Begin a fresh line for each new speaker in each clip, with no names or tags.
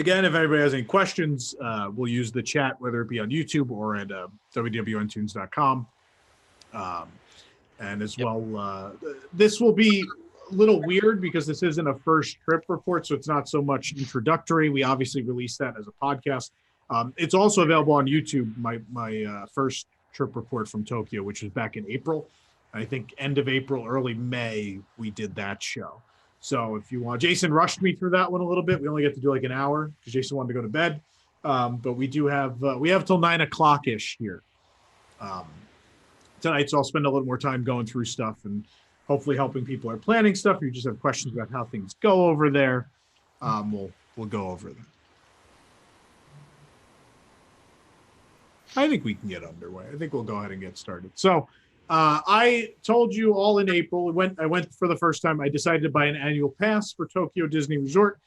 Again, if anybody has any questions, we'll use the chat, whether it be on YouTube or at www.ntunes.com. And as well, this will be a little weird because this isn't a first trip report, so it's not so much introductory. We obviously released that as a podcast. It's also available on YouTube, my first trip report from Tokyo, which was back in April. I think end of April, early May, we did that show. So if you want, Jason rushed me through that one a little bit. We only get to do like an hour because Jason wanted to go to bed. But we do have, we have till 9 o'clock-ish here tonight. So I'll spend a little more time going through stuff and hopefully helping people who are planning stuff. If you just have questions about how things go over there, we'll go over them. I think we can get underway. I think we'll go ahead and get started. So I told you all in April, I went for the first time. I decided to buy an annual pass for Tokyo Disney Resort.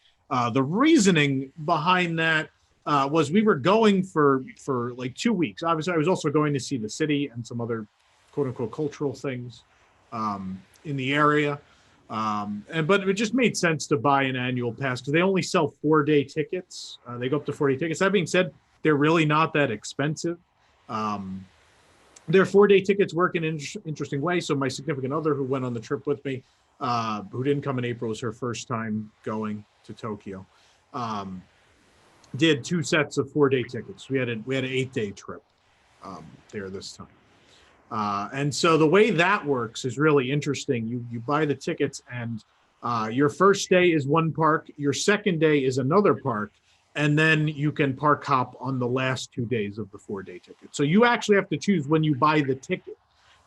The reasoning behind that was we were going for like 2 weeks. Obviously, I was also going to see the city and some other quote unquote cultural things in the area. But it just made sense to buy an annual pass because they only sell 4-day tickets. They go up to 4-day tickets. That being said, they're really not that expensive. Their 4-day tickets work in an interesting way. So my significant other who went on the trip with me, who didn't come in April, was her first time going to Tokyo, did 2 sets of 4-day tickets. We had an 8-day trip there this time. And so the way that works is really interesting. You buy the tickets and your first day is one park, your second day is another park, and then you can park hop on the last 2 days of the 4-day ticket. So you actually have to choose when you buy the ticket.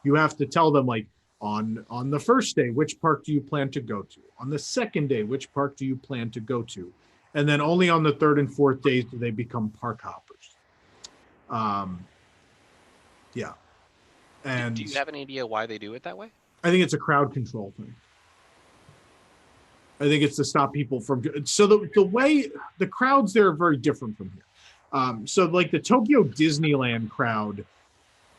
You have to tell them, like, on the first day, which park do you plan to go to? On the second day, which park do you plan to go to? And then only on the third and fourth days do they become park hoppers. Yeah. And
do you have any idea why they do it that way?
I think it's a crowd control thing. I think it's to stop people from. So the way the crowds there are very different from here. So like the Tokyo Disneyland crowd,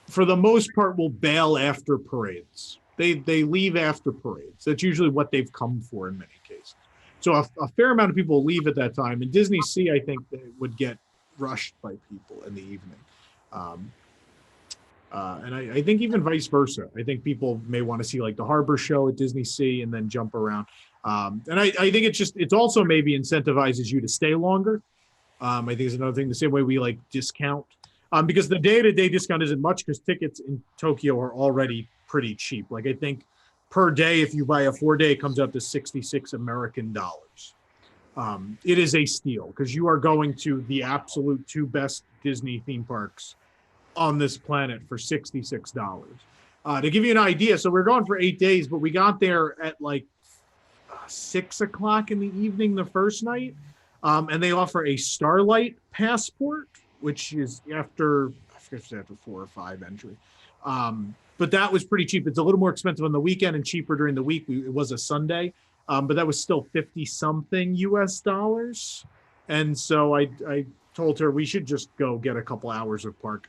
for the most part, will bail after parades. They leave after parades. That's usually what they've come for in many cases. So a fair amount of people leave at that time. And Disney Sea, I think, they would get rushed by people in the evening. And I think even vice versa. I think people may want to see like the harbor show at Disney Sea and then jump around. And I think it's also maybe incentivizes you to stay longer. I think it's another thing, the same way we like discount. Because the day-to-day discount isn't much because tickets in Tokyo are already pretty cheap. Like I think per day, if you buy a 4-day, it comes out to 66 American dollars. It is a steal because you are going to the absolute 2 best Disney theme parks on this planet for $66. To give you an idea, so we're going for 8 days, but we got there at like 6 o'clock in the evening the first night, and they offer a Starlight passport, which is after, I forget if it's after 4 or 5 entry. But that was pretty cheap. It's a little more expensive on the weekend and cheaper during the week. It was a Sunday, but that was still 50 something US dollars. And so I told her we should just go get a couple hours of park.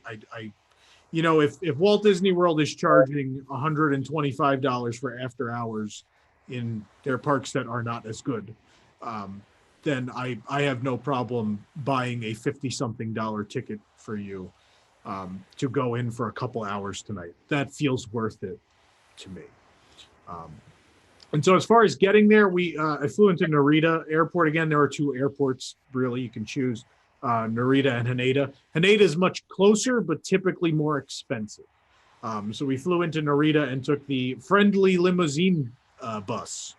You know, if Walt Disney World is charging $125 for after hours in their parks that are not as good, then I have no problem buying a 50-something dollar ticket for you to go in for a couple hours tonight. That feels worth it to me. And so as far as getting there, I flew into Narita Airport. Again, there are 2 airports, really, you can choose, Narita and Haneda. Haneda is much closer, but typically more expensive. So we flew into Narita and took the friendly limousine bus,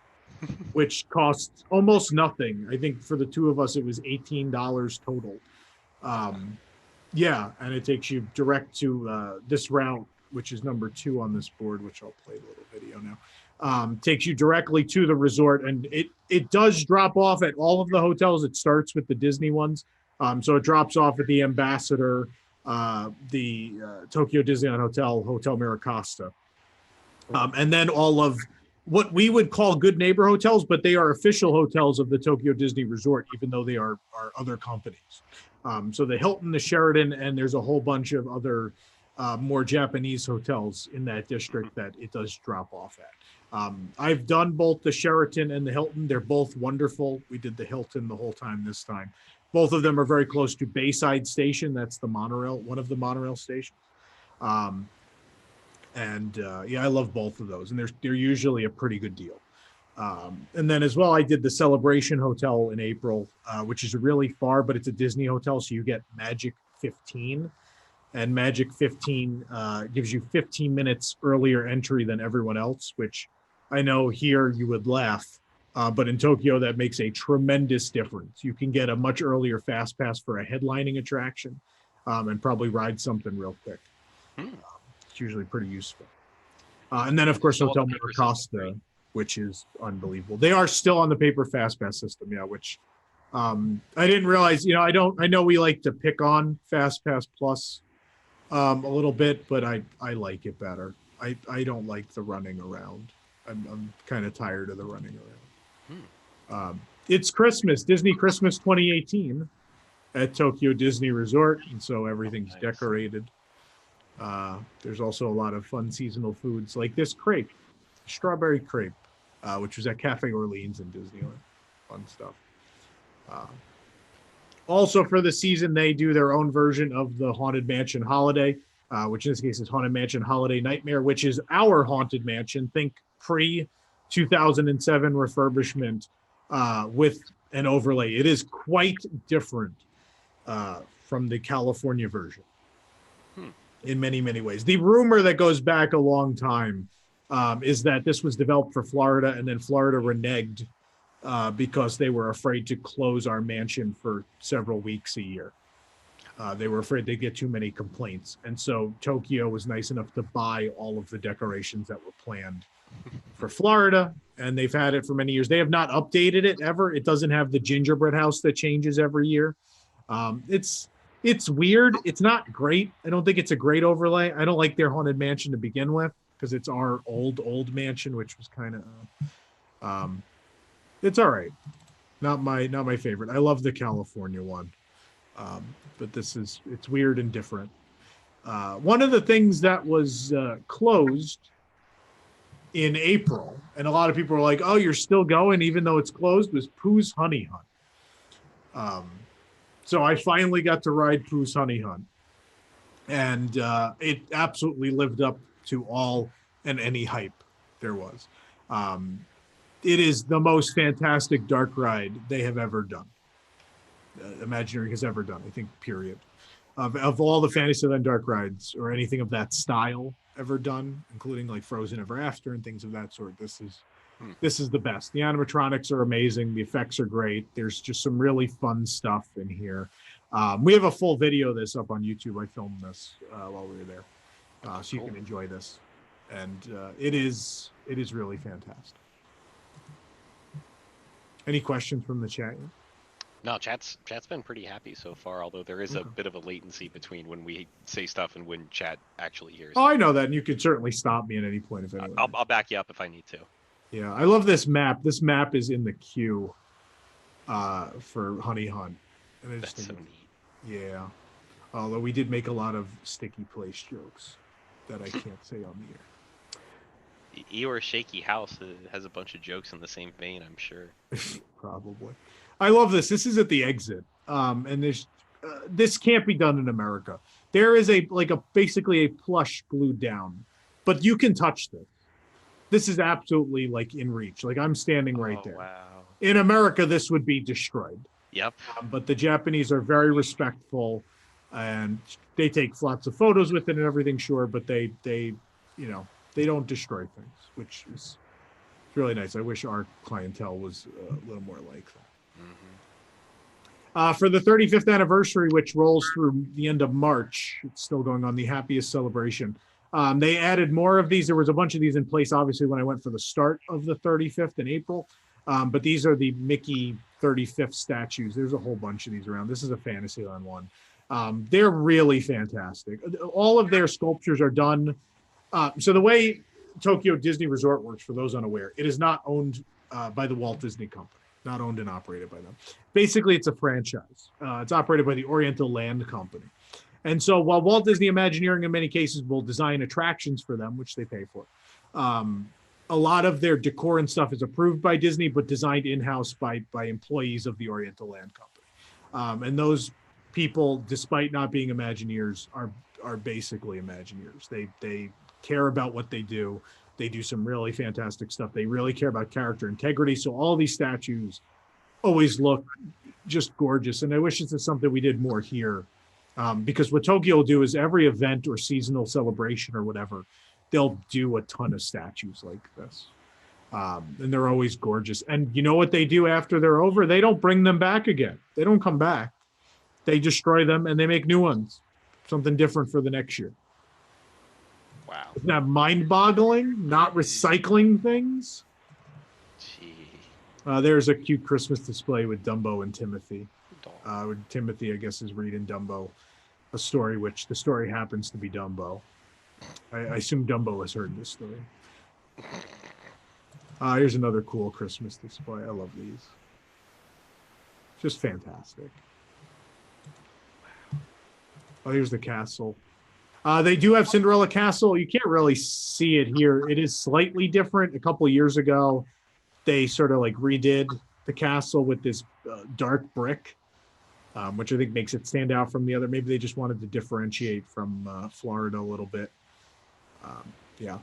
which costs almost nothing. I think for the 2 of us, it was $18 total. Yeah, and it takes you direct to this route, which is number 2 on this board, which I'll play a little video now. Takes you directly to the resort, and it does drop off at all of the hotels. It starts with the Disney ones. So it drops off at the Ambassador, the Tokyo Disneyland Hotel, Hotel Miracosta, and then all of what we would call good neighbor hotels, but they are official hotels of the Tokyo Disney Resort, even though they are other companies. So the Hilton, the Sheraton, and there's a whole bunch of other more Japanese hotels in that district that it does drop off at. I've done both the Sheraton and the Hilton. They're both wonderful. We did the Hilton the whole time this time. Both of them are very close to Bayside Station. That's the monorail, one of the monorail stations. Um, yeah, I love both of those, and they're usually a pretty good deal. And then as well, I did the Celebration Hotel in April, which is really far, but it's a Disney hotel, so you get Magic 15, and Magic 15 gives you 15 minutes earlier entry than everyone else, which I know here you would laugh, but in Tokyo that makes a tremendous difference. You can get a much earlier fast pass for a headlining attraction, and probably ride something real quick. It's usually pretty useful. And then of course Hotel Miracosta, which is unbelievable. They are still on the paper fast pass system, yeah, which I didn't realize. I know we like to pick on Fast Pass Plus a little bit, but I like it better. I don't like the running around. I'm kind of tired of the running around. It's Christmas, Disney Christmas 2018 at Tokyo Disney Resort, and so everything's decorated. There's also a lot of fun seasonal foods like this crepe, strawberry crepe, which was at Cafe Orleans in Disneyland. Fun stuff. Also for the season, they do their own version of the Haunted Mansion Holiday, which in this case is Haunted Mansion Holiday Nightmare, which is our Haunted Mansion. Think pre-2007 refurbishment with an overlay. It is quite different from the California version in many, many ways. The rumor that goes back a long time is that this was developed for Florida, and then Florida reneged because they were afraid to close our mansion for several weeks a year. They were afraid they'd get too many complaints. And so Tokyo was nice enough to buy all of the decorations that were planned for Florida, and they've had it for many years. They have not updated it ever. It doesn't have the gingerbread house that changes every year. It's weird. It's not great. I don't think it's a great overlay. I don't like their Haunted Mansion to begin with because it's our old mansion, which was kind of it's all right. Not my favorite. I love the California one. But it's weird and different. One of the things that was closed in April, and a lot of people were like, "Oh, you're still going even though it's closed," was Pooh's Honey Hunt. So I finally got to ride Pooh's Honey Hunt, and it absolutely lived up to all and any hype there was. It is the most fantastic dark ride they have ever done. Imagineering has ever done, I think, period. Of all the Fantasyland dark rides or anything of that style ever done, including like Frozen Ever After and things of that sort, this is the best. The animatronics are amazing. The effects are great. There's just some really fun stuff in here. We have a full video of this up on YouTube. I filmed this while we were there, so you can enjoy this. And it is really fantastic. Any questions from the chat?
No, chat's been pretty happy so far, although there is a bit of a latency between when we say stuff and when chat actually hears.
Oh, I know that, and you can certainly stop me at any point if anyone.
I'll back you up if I need to.
Yeah, I love this map. This map is in the queue for Honey Hunt. And
That's so neat.
Yeah. Although we did make a lot of sticky place jokes that I can't say on the air.
Eeyore Shaky House has a bunch of jokes in the same vein, I'm sure.
Probably. I love this. This is at the exit. And this can't be done in America. There is basically a plush glued down, but you can touch this. This is absolutely like in reach. Like I'm standing right there.
Wow.
In America, this would be destroyed.
Yep.
But the Japanese are very respectful, and they take lots of photos with it and everything. Sure, but they don't destroy things, which is really nice. I wish our clientele was a little more like that. For the 35th anniversary, which rolls through the end of March, it's still going on, the happiest celebration. They added more of these. There was a bunch of these in place, obviously, when I went for the start of the 35th in April. But these are the Mickey 35th statues. There's a whole bunch of these around. This is a Fantasyland one. They're really fantastic. All of their sculptures are done. So the way Tokyo Disney Resort works, for those unaware, it is not owned by the Walt Disney Company. Not owned and operated by them. Basically, it's a franchise. It's operated by the Oriental Land Company. And so while Walt Disney Imagineering in many cases will design attractions for them, which they pay for, a lot of their decor and stuff is approved by Disney, but designed in-house by employees of the Oriental Land Company. And those people, despite not being Imagineers, are basically Imagineers. They care about what they do. They do some really fantastic stuff. They really care about character integrity. So all these statues always look just gorgeous. And I wish this is something we did more here. Because what Tokyo will do is every event or seasonal celebration or whatever, they'll do a ton of statues like this. And they're always gorgeous. And you know what they do after they're over? They don't bring them back again. They don't come back. They destroy them and they make new ones, something different for the next year.
Wow.
Isn't that mind-boggling? Not recycling things.
Gee.
There's a cute Christmas display with Dumbo and Timothy. Timothy, I guess, is reading Dumbo a story, which the story happens to be Dumbo. I assume Dumbo has heard this story. Here's another cool Christmas display. I love these. Just fantastic. Oh, here's the castle. They do have Cinderella Castle. You can't really see it here. It is slightly different. A couple of years ago, they sort of like redid the castle with this dark brick, which I think makes it stand out from the other. Maybe they just wanted to differentiate from Florida a little bit. Yeah.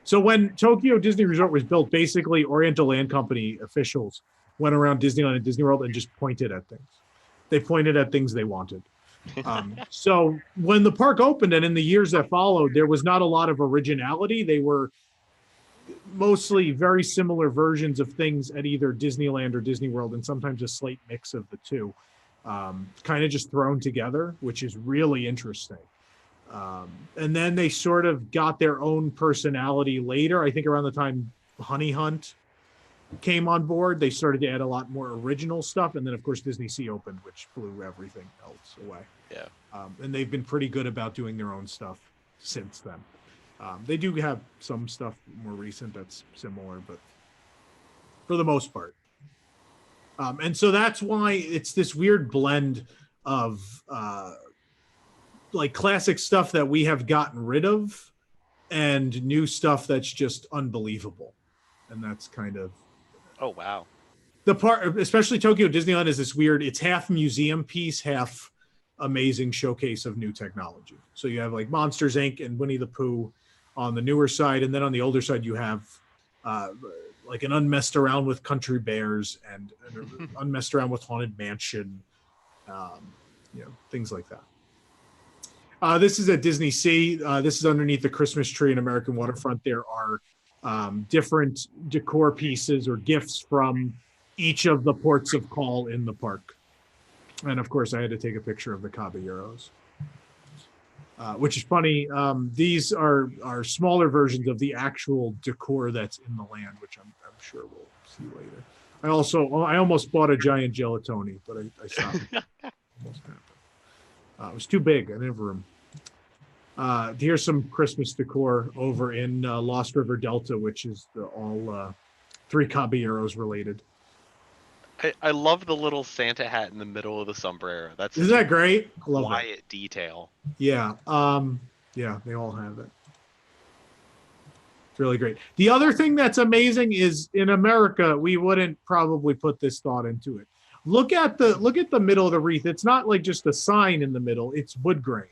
So when Tokyo Disney Resort was built, basically Oriental Land Company officials went around Disneyland and Disney World and just pointed at things. They pointed at things they wanted. So when the park opened and in the years that followed, there was not a lot of originality. They were mostly very similar versions of things at either Disneyland or Disney World, and sometimes a slight mix of the two, kind of just thrown together, which is really interesting. And then they sort of got their own personality later. I think around the time Honey Hunt came on board, they started to add a lot more original stuff. And then, of course, Disney Sea opened, which blew everything else away.
Yeah.
And they've been pretty good about doing their own stuff since then. They do have some stuff more recent that's similar, but for the most part. And so that's why it's this weird blend of like classic stuff that we have gotten rid of and new stuff that's just unbelievable. And that's kind of
Oh, wow.
the part, especially Tokyo Disneyland, is this weird, it's half museum piece, half amazing showcase of new technology. So you have like Monsters Inc. and Winnie the Pooh on the newer side. And then on the older side, you have like an unmessed around with Country Bears and an unmessed around with Haunted Mansion, things like that. This is at Disney Sea. This is underneath the Christmas tree in American Waterfront. There are different decor pieces or gifts from each of the ports of call in the park. And of course, I had to take a picture of the caballeros, which is funny. These are smaller versions of the actual decor that's in the land, which I'm sure we'll see later. I almost bought a giant gelatoni, but I stopped. Almost happened. It was too big. I didn't have room. Here's some Christmas decor over in Lost River Delta, which is all Three Caballeros related.
I love the little Santa hat in the middle of the sombrero.
Isn't that great? I love
quiet detail.
Yeah. Yeah, they all have it. It's really great. The other thing that's amazing is in America, we wouldn't probably put this thought into it. Look at the middle of the wreath. It's not like just a sign in the middle, it's wood grain.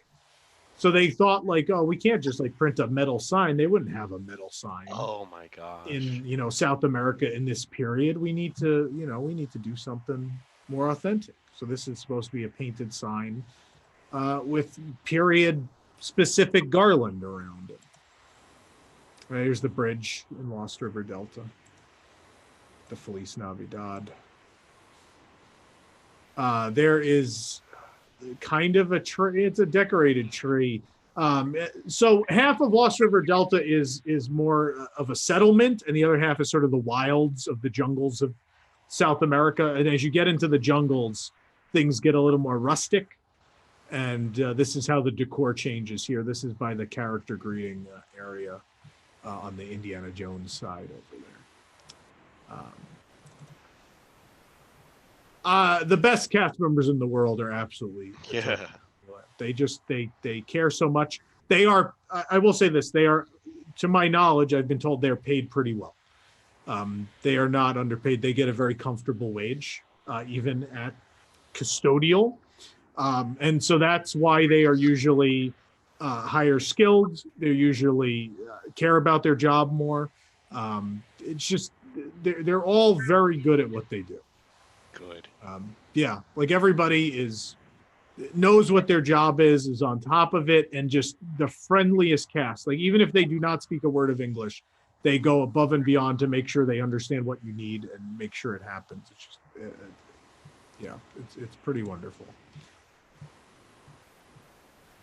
So they thought like, oh, we can't just like print a metal sign. They wouldn't have a metal sign.
Oh my gosh.
In South America in this period, we need to do something more authentic. So this is supposed to be a painted sign with period specific garland around it. Right, here's the bridge in Lost River Delta. The Feliz Navidad. There is kind of a tree. It's a decorated tree. So half of Lost River Delta is more of a settlement, and the other half is sort of the wilds of the jungles of South America. And as you get into the jungles, things get a little more rustic. And this is how the decor changes here. This is by the character greeting area on the Indiana Jones side over there. The best cast members in the world are absolutely they care so much. They are, I will say this, they are, to my knowledge, I've been told they're paid pretty well. They are not underpaid. They get a very comfortable wage, even at custodial. And so that's why they are usually higher skilled. They usually care about their job more. It's just, they're all very good at what they do.
Good.
Yeah, like everybody knows what their job is on top of it, and just the friendliest cast. Like even if they do not speak a word of English, they go above and beyond to make sure they understand what you need and make sure it happens. It's just, yeah, it's pretty wonderful.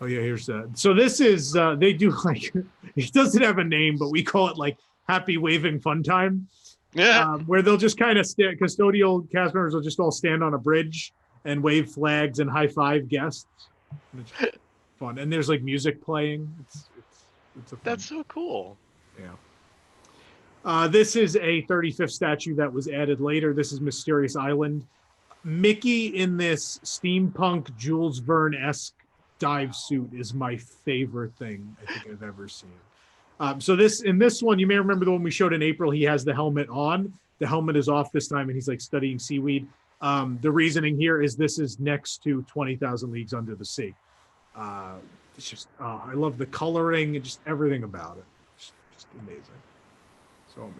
Oh yeah, here's that. So this is they do like it doesn't have a name, but we call it like Happy Waving Fun Time.
Yeah.
Where they'll just kind of custodial cast members will just all stand on a bridge and wave flags and high five guests. It's fun, and there's like music playing. It's a fun.
That's so cool.
Yeah. This is a 35th statue that was added later. This is Mysterious Island. Mickey in this steampunk Jules Verne-esque dive suit is my favorite thing I think I've ever seen. So in this one, you may remember the one we showed in April, he has the helmet on. The helmet is off this time and he's like studying seaweed. The reasoning here is this is next to 20,000 Leagues Under the Sea. It's just, I love the coloring and just everything about it. Just amazing. So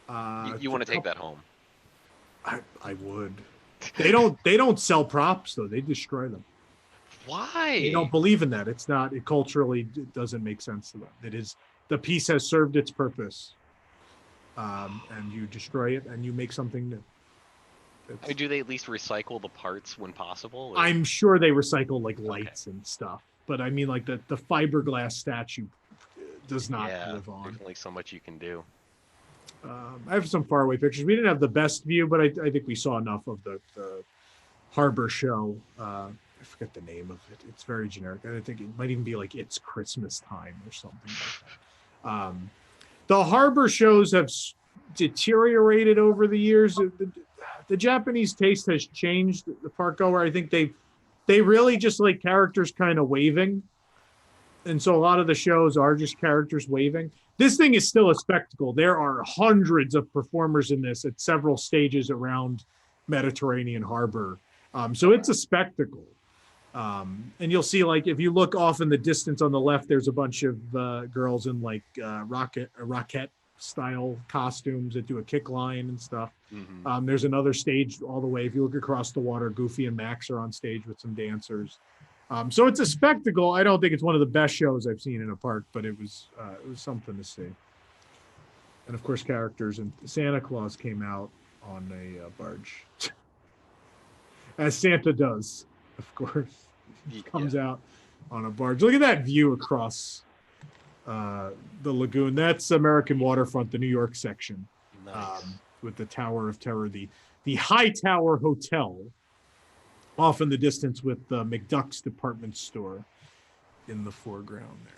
amazing.
You want to take that home?
I would. They don't sell props though. They destroy them.
Why?
They don't believe in that. It's not, it culturally it doesn't make sense to them. It is, the piece has served its purpose. And you destroy it and you make something new.
I mean, do they at least recycle the parts when possible? Or?
I'm sure they recycle like lights and stuff, but I mean like the fiberglass statue does not live on.
There's only so much you can do.
I have some faraway pictures. We didn't have the best view, but I think we saw enough of the harbor show. I forget the name of it. It's very generic. I think it might even be like It's Christmas Time or something like that. The harbor shows have deteriorated over the years. The Japanese taste has changed. The park goer, I think they really just like characters kind of waving. And so a lot of the shows are just characters waving. This thing is still a spectacle. There are hundreds of performers in this at several stages around Mediterranean Harbor. So it's a spectacle. And you'll see, like, if you look off in the distance on the left, there's a bunch of girls in like rocket style costumes that do a kick line and stuff. Mm-hmm. There's another stage all the way. If you look across the water, Goofy and Max are on stage with some dancers. So it's a spectacle. I don't think it's one of the best shows I've seen in a park, but it was something to see. And of course, characters, and Santa Claus came out on a barge, as Santa does. Of course, he comes out on a barge. Look at that view across the lagoon. That's American Waterfront, the New York section, nice. With the Tower of Terror, the High Tower Hotel, off in the distance with the McDuck's department store in the foreground there.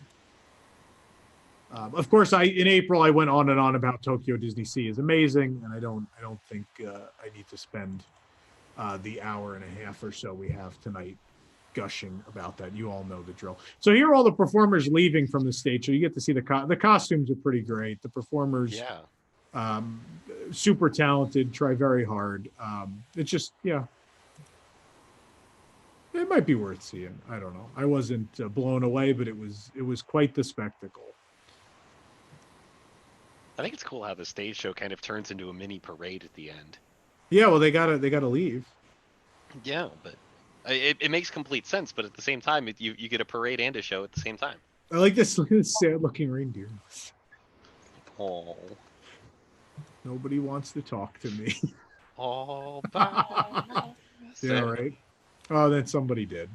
Of course, in April I went on and on about Tokyo Disney Sea is amazing, and I don't think I need to spend the hour and a half or so we have tonight gushing about that. You all know the drill. So here are all the performers leaving from the stage. So you get to see the costumes are pretty great. The performers, super talented, try very hard. It's just, it might be worth seeing. I don't know. I wasn't blown away, but it was quite the spectacle.
I think it's cool how the stage show kind of turns into a mini parade at the end.
Yeah, well, they gotta leave.
Yeah, but it makes complete sense. But at the same time, you get a parade and a show at the same time.
I like this. Look at this sad-looking reindeer.
Oh.
Nobody wants to talk to me.
Oh,
yeah, right. Oh, then somebody did.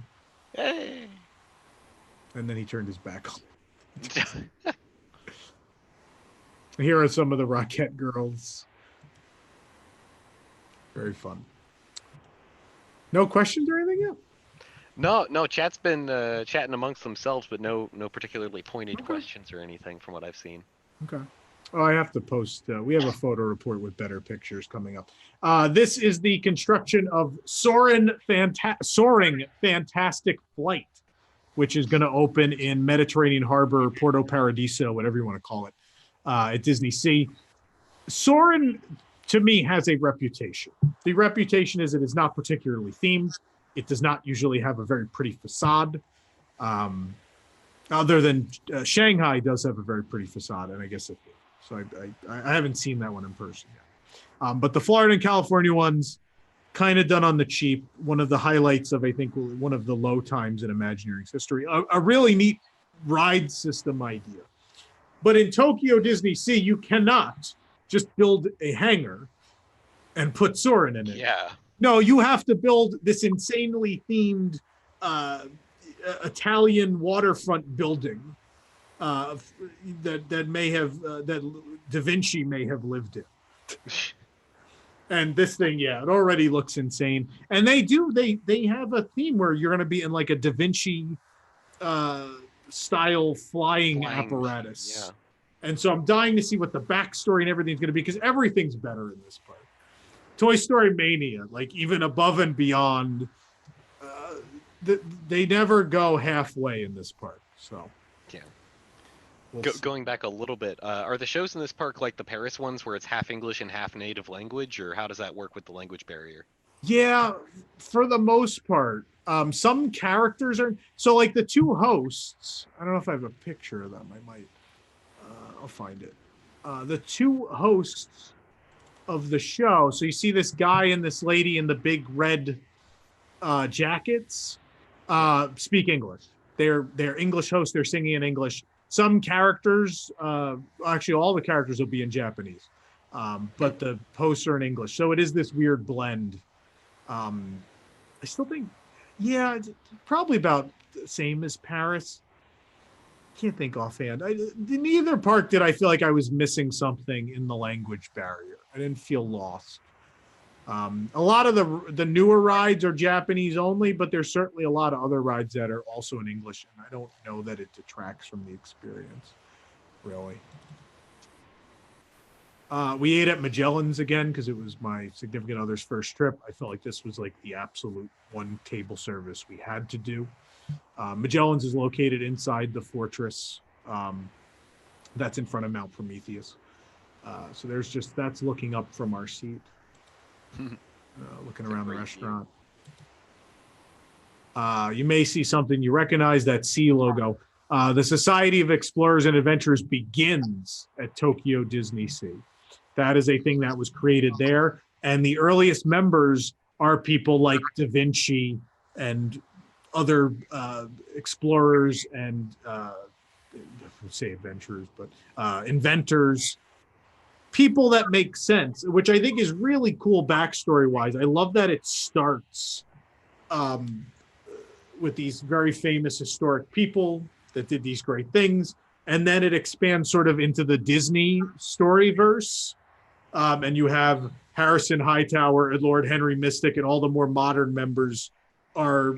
Hey.
And then he turned his back on. Here are some of the Rockette girls. Very fun. No questions or anything yet?
No. Chat's been chatting amongst themselves, but no particularly pointed questions or anything from what I've seen.
Okay. Oh, I have to post. We have a photo report with better pictures coming up. This is the construction of Soaring Fantastic Flight, which is going to open in Mediterranean Harbor, Porto Paradiso, whatever you want to call it, at Disney Sea. Soarin', to me, has a reputation. The reputation is it is not particularly themed. It does not usually have a very pretty facade. Other than Shanghai does have a very pretty facade, and I guess it did. So I haven't seen that one in person yet. But the Florida and California ones, kind of done on the cheap. One of the highlights of, I think, one of the low times in Imagineering's history. A really neat ride system idea. But in Tokyo Disney Sea, you cannot just build a hangar and put Soarin' in it.
Yeah.
No, you have to build this insanely themed Italian waterfront building that may have that Da Vinci may have lived in. And this thing, yeah, it already looks insane. And they have a theme where you're going to be in like a Da Vinci style flying apparatus.
Yeah.
And so I'm dying to see what the backstory and everything's going to be, because everything's better in this part. Toy Story Mania, like even above and beyond, they never go halfway in this park. So,
yeah.
We'll
Going back a little bit, are the shows in this park like the Paris ones where it's half English and half native language, or how does that work with the language barrier?
Yeah, for the most part. Some characters are, so like the two hosts, I don't know if I have a picture of them. I might, I'll find it. The two hosts of the show. So you see this guy and this lady in the big red jackets speak English. They're English hosts. They're singing in English. Some characters, actually all the characters will be in Japanese, but the hosts are in English. So it is this weird blend. I still think, yeah, it's probably about the same as Paris. Can't think offhand. Neither park did I feel like I was missing something in the language barrier. I didn't feel lost. A lot of the newer rides are Japanese only, but there's certainly a lot of other rides that are also in English, and I don't know that it detracts from the experience, really. We ate at Magellan's again because it was my significant other's first trip. I felt like this was like the absolute one table service we had to do. Magellan's is located inside the fortress that's in front of Mount Prometheus. So that's looking up from our seat, looking around the restaurant. You may see something you recognize, that C logo. The Society of Explorers and Adventurers begins at Tokyo Disney Sea. That is a thing that was created there. And the earliest members are people like Da Vinci and other explorers and say adventurers, but inventors, people that make sense, which I think is really cool backstory wise. I love that it starts with these very famous historic people that did these great things, and then it expands sort of into the Disney storyverse, and you have Harrison Hightower and Lord Henry Mystic, and all the more modern members are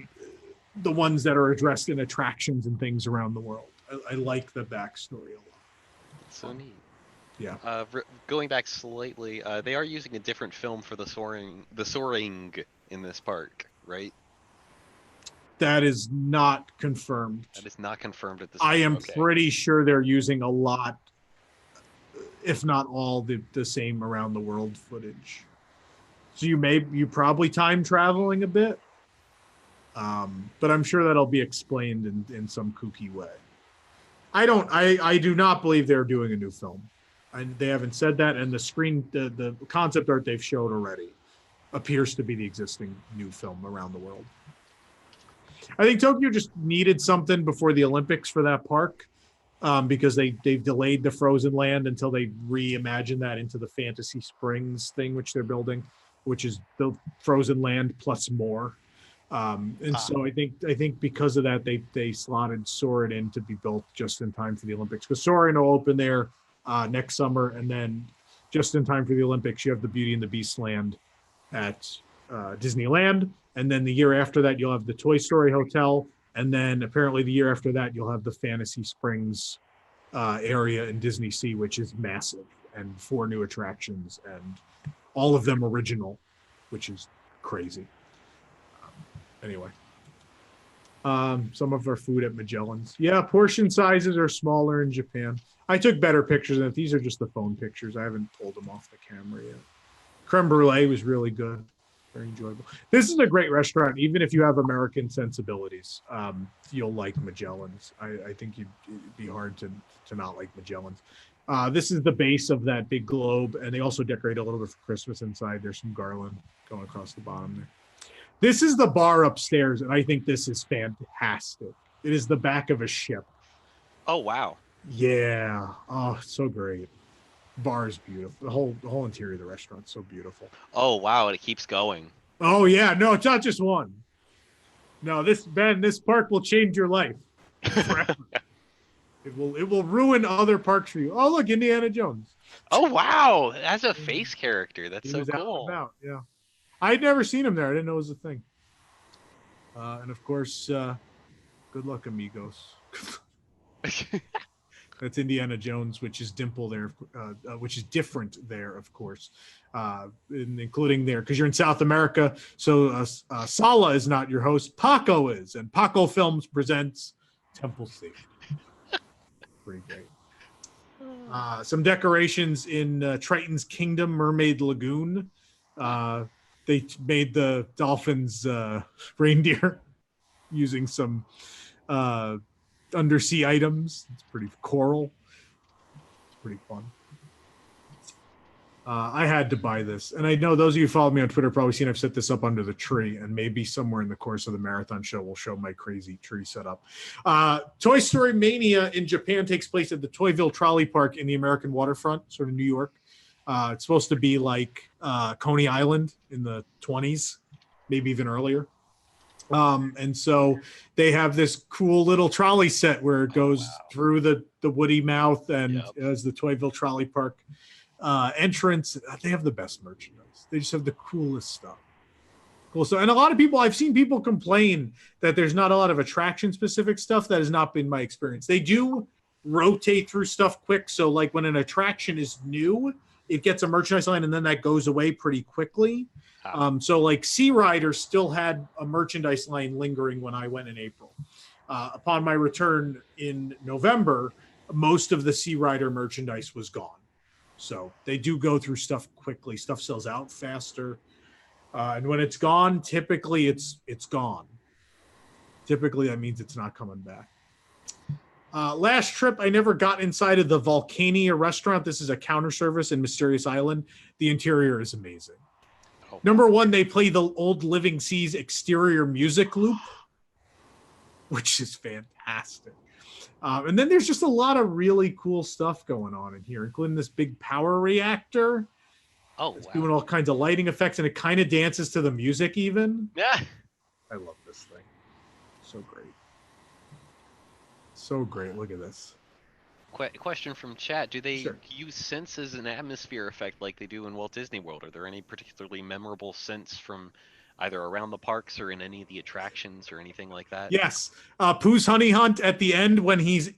the ones that are addressed in attractions and things around the world. I like the backstory a lot.
So neat.
Yeah.
Going back slightly, they are using a different film for the soaring in this park, right?
That is not confirmed.
That is not confirmed at this
I
point.
am
Okay.
pretty sure they're using a lot, if not all, the same around the world footage. So you probably time traveling a bit, but I'm sure that'll be explained in some kooky way. I do not believe they're doing a new film. They haven't said that, and the concept art they've showed already appears to be the existing new film around the world. I think Tokyo just needed something before the Olympics for that park, because they've delayed the Frozen Land until they reimagine that into the Fantasy Springs thing, which they're building, which is the Frozen Land plus more. So I think because of that, they slotted Soarin' in to be built just in time for the Olympics, because Soarin' will open there next summer, and then just in time for the Olympics, you have the Beauty and the Beast land at Disneyland, and then the year after that, you'll have the Toy Story Hotel, and then apparently the year after that, you'll have the Fantasy Springs area in Disney Sea, which is massive, and 4 new attractions, and all of them original, which is crazy. Anyway, some of our food at Magellan's. Yeah, portion sizes are smaller in Japan. I took better pictures, and these are just the phone pictures. I haven't pulled them off the camera yet. Creme brulee was really good. Very enjoyable. This is a great restaurant, even if you have American sensibilities. You'll like Magellan's. I think it'd be hard to not like Magellan's. This is the base of that big globe, and they also decorate a little bit for Christmas inside. There's some garland going across the bottom there. This is the bar upstairs, and I think this is fantastic. It is the back of a ship.
Oh, wow.
Yeah. Oh, so great. Bar is beautiful. The whole interior of the restaurant's so beautiful.
Oh, wow. And it keeps going.
Oh, yeah. No, it's not just one. No, this park will change your life forever. It will ruin other parks for you. Oh, look, Indiana Jones.
Oh, wow. As a face character. That's so cool.
Yeah. I'd never seen him there. I didn't know it was a thing. And of course, good luck, amigos. That's Indiana Jones, which is Dimple there, which is different there, of course, including there, because you're in South America. So Sala is not your host. Paco is. And Paco Films presents Temple Station. Pretty great. Some decorations in Triton's Kingdom, Mermaid Lagoon. They made the dolphins reindeer using some undersea items. It's pretty coral. It's pretty fun. I had to buy this, and I know those of you who follow me on Twitter probably seen I've set this up under the tree, and maybe somewhere in the course of the marathon show we'll show my crazy tree setup. Toy Story Mania in Japan takes place at the Toyville Trolley Park in the American waterfront, sort of New York. It's supposed to be like Coney Island in the 20s, maybe even earlier. And so they have this cool little trolley set where it goes through the Woody mouth and as the Toyville Trolley Park entrance. They have the best merchandise. They just have the coolest stuff. Cool. So, and a lot of people, I've seen people complain that there's not a lot of attraction specific stuff. That has not been my experience. They do rotate through stuff quick. So like when an attraction is new, it gets a merchandise line and then that goes away pretty quickly. So like Sea Rider still had a merchandise line lingering when I went in April. Upon my return in November, most of the Sea Rider merchandise was gone. So they do go through stuff quickly. Stuff sells out faster. And when it's gone, typically it's gone. Typically that means it's not coming back. Last trip, I never got inside of the Volcania restaurant. This is a counter service in Mysterious Island. The interior is amazing. Number one, they play the old Living Seas exterior music loop, which is fantastic. And then there's just a lot of really cool stuff going on in here, including this big power reactor.
Oh,
it's doing all kinds of lighting effects, and it kind of dances to the music even.
Yeah.
I love this thing. So great. So great. Look at this.
Question from chat. Do they
Sure.
use scents as an atmosphere effect like they do in Walt Disney World? Are there any particularly memorable scents from either around the parks or in any of the attractions or anything like that?
Yes. Pooh's Honey Hunt at the end when he's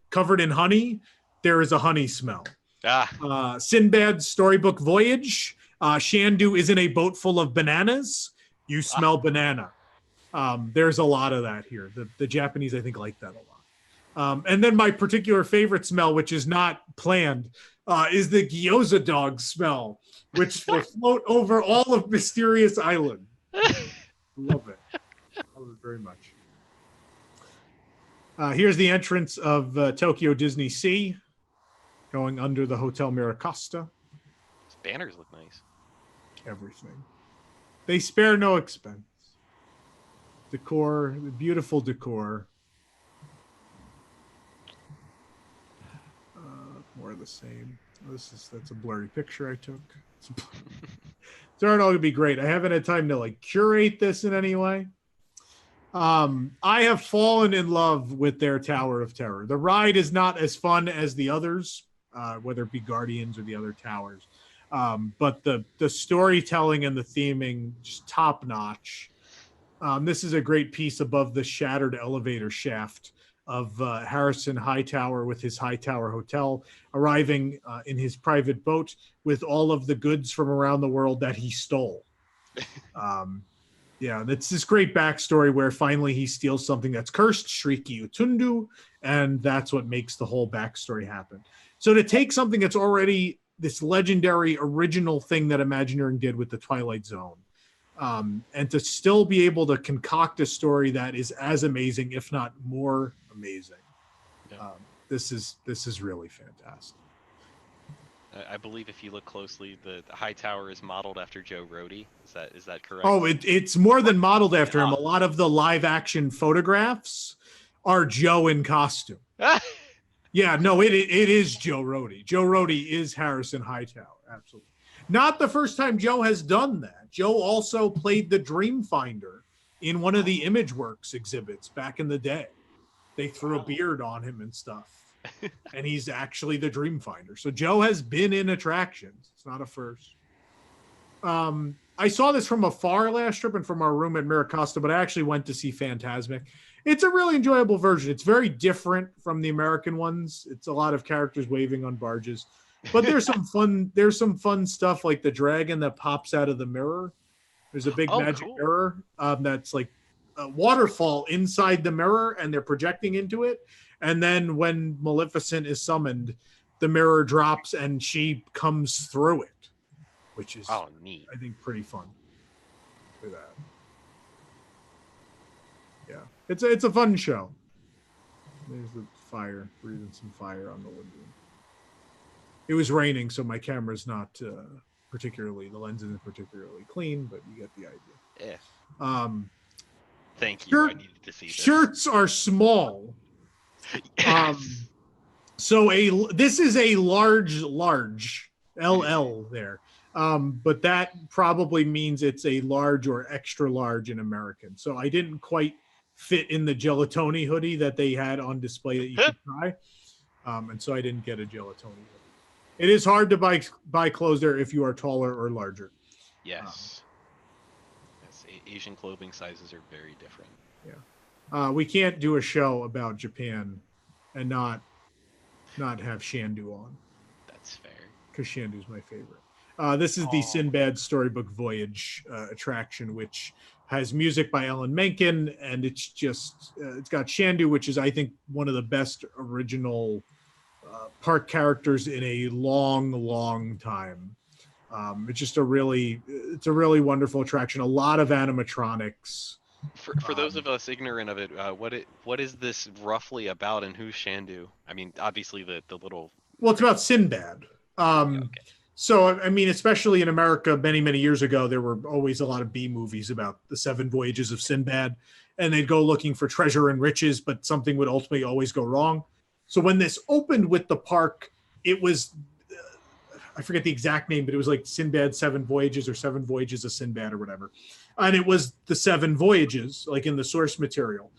covered in honey, there is a honey smell. Sinbad's Storybook Voyage. Shandu is in a boat full of bananas. You smell banana. There's a lot of that here. The Japanese, I think, like that a lot. And then my particular favorite smell, which is not planned, is the gyoza dog smell, which will float over all of Mysterious Island. Love it. Love it very much. Here's the entrance of Tokyo Disney Sea, going under the Hotel Miracosta.
These banners look nice.
Everything. They spare no expense. Decor, beautiful decor. More of the same. That's a blurry picture I took. It's all going to be great. I haven't had time to like curate this in any way. I have fallen in love with their Tower of Terror. The ride is not as fun as the others, whether it be Guardians or the other towers. But the storytelling and the theming, just top notch. This is a great piece above the shattered elevator shaft of Harrison Hightower with his Hightower Hotel, arriving in his private boat with all of the goods from around the world that he stole. Yeah, that's this great backstory where finally he steals something that's cursed, Shriki Utundu, and that's what makes the whole backstory happen. So to take something that's already this legendary original thing that Imagineering did with the Twilight Zone. And to still be able to concoct a story that is as amazing, if not more amazing.
Yeah.
This is really fantastic.
I believe if you look closely, the High Tower is modeled after Joe Rohde. Is that correct?
Oh, it's more than modeled after him. A lot of the live action photographs are Joe in costume. Yeah, no, it is Joe Rohde. Joe Rohde is Harrison Hightower. Absolutely. Not the first time Joe has done that. Joe also played the Dreamfinder in one of the ImageWorks exhibits back in the day. They threw a beard on him and stuff. And he's actually the Dreamfinder. So Joe has been in attractions. It's not a first. I saw this from afar last trip and from our room at Miracosta, but I actually went to see Fantasmic. It's a really enjoyable version. It's very different from the American ones. It's a lot of characters waving on barges, but there's some fun stuff like the dragon that pops out of the mirror. There's a big magic mirror that's like a waterfall inside the mirror, and they're projecting into it. And then when Maleficent is summoned, the mirror drops and she comes through it, which is
neat.
I think pretty fun for that. Yeah, it's a fun show. There's the fire, breathing some fire on the window. It was raining, so my camera's not the lens isn't particularly clean, but you get the idea.
Yeah. Thank you. I needed to see this.
Shirts are small.
Yes.
So this is a large LL there. But that probably means it's a large or extra large in American. So I didn't quite fit in the Gelatoni hoodie that they had on display that you could try. And so I didn't get a Gelatoni hoodie. It is hard to buy clothes there if you are taller or larger.
Yes. Asian clothing sizes are very different.
Yeah. We can't do a show about Japan and not have Shandu on.
That's fair.
Because Shandu's my favorite. This is the Sinbad Storybook Voyage attraction, which has music by Alan Menken, and it's just it's got Shandu, which is I think one of the best original park characters in a long time. It's just a really wonderful attraction. A lot of animatronics.
For those of us ignorant of it, what is this roughly about, and who's Shandu? I mean, obviously the little.
Well, it's about Sinbad. Okay. So, I mean, especially in America, many years ago, there were always a lot of B movies about the 7 voyages of Sinbad, and they'd go looking for treasure and riches, but something would ultimately always go wrong. So when this opened with the park, it was, I forget the exact name, but it was like Sinbad 7 Voyages or 7 Voyages of Sinbad or whatever. And it was the 7 voyages, like in the source material.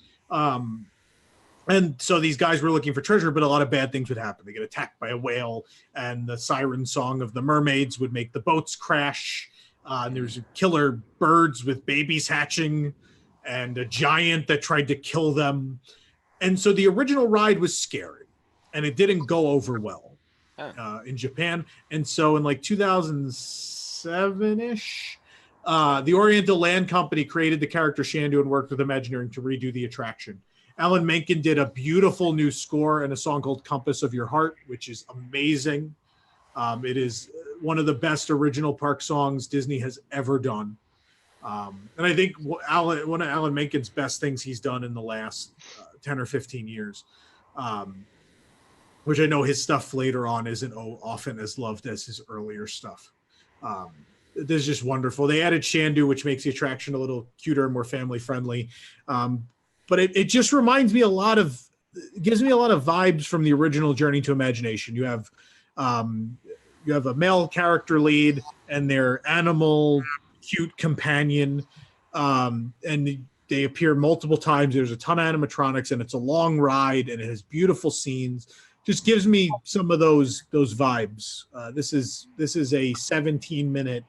And so these guys were looking for treasure, but a lot of bad things would happen. They get attacked by a whale, and the siren song of the mermaids would make the boats crash. And there's killer birds with babies hatching, and a giant that tried to kill them. And so the original ride was scary, and it didn't go over well in Japan. And so in like 2007-ish, the Oriental Land Company created the character Shandu and worked with Imagineering to redo the attraction. Alan Menken did a beautiful new score and a song called Compass of Your Heart, which is amazing. It is one of the best original park songs Disney has ever done. And I think one of Alan Menken's best things he's done in the last 10 or 15 years, which I know his stuff later on isn't often as loved as his earlier stuff. This is just wonderful. They added Shandu, which makes the attraction a little cuter and more family friendly. But it just reminds me gives me a lot of vibes from the original Journey to Imagination. You have a male character lead and their animal cute companion, and they appear multiple times. There's a ton of animatronics, and it's a long ride, and it has beautiful scenes. Just gives me some of those vibes. This is a 17-minute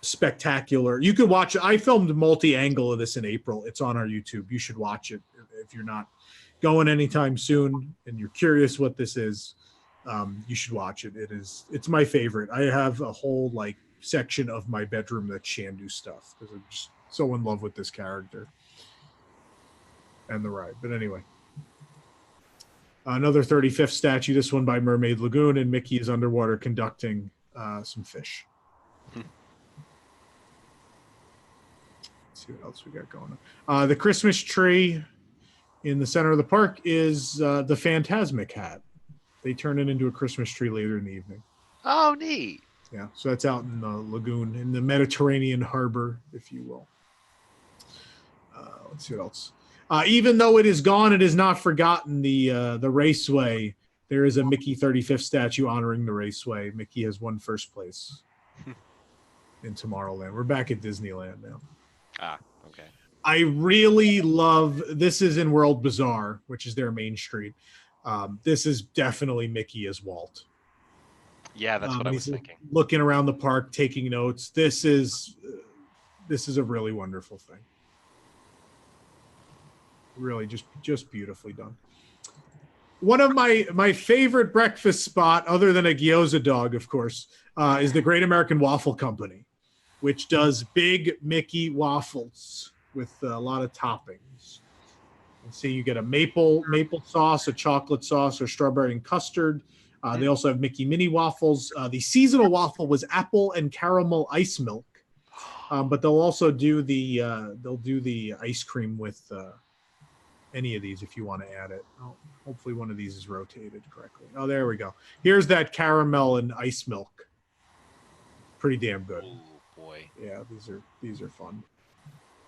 spectacular. You could watch it. I filmed multi-angle of this in April. It's on our YouTube. You should watch it if you're not going anytime soon and you're curious what this is. You should watch it. It's my favorite. I have a whole section of my bedroom that's Shandu stuff because I'm just so in love with this character and the ride. But anyway, another 35th statue, this one by Mermaid Lagoon, and Mickey is underwater conducting some fish. Let's see what else we got going on. The Christmas tree in the center of the park is the Phantasmic hat. They turn it into a Christmas tree later in the evening.
Oh, neat.
Yeah, so that's out in the lagoon, in the Mediterranean harbor, if you will. Let's see what else. Even though it is gone, it is not forgotten. The raceway, there is a Mickey 35th statue honoring the raceway. Mickey has won first place in Tomorrowland. We're back at Disneyland now.
Ah, okay.
I really love, this is in World Bazaar, which is their main street. This is definitely Mickey as Walt.
Yeah, that's what I was
he's
thinking.
Looking around the park, taking notes. This is a really wonderful thing. Really just beautifully done. One of my favorite breakfast spot, other than a gyoza dog, of course, is the Great American Waffle Company, which does big Mickey waffles with a lot of toppings. And see, you get a maple sauce, a chocolate sauce, or strawberry and custard. They also have Mickey mini waffles. The seasonal waffle was apple and caramel ice milk, but they'll also do the ice cream with any of these if you want to add it. Oh, hopefully one of these is rotated correctly. Oh, there we go. Here's that caramel and ice milk. Pretty damn good.
Oh boy.
Yeah, these are fun.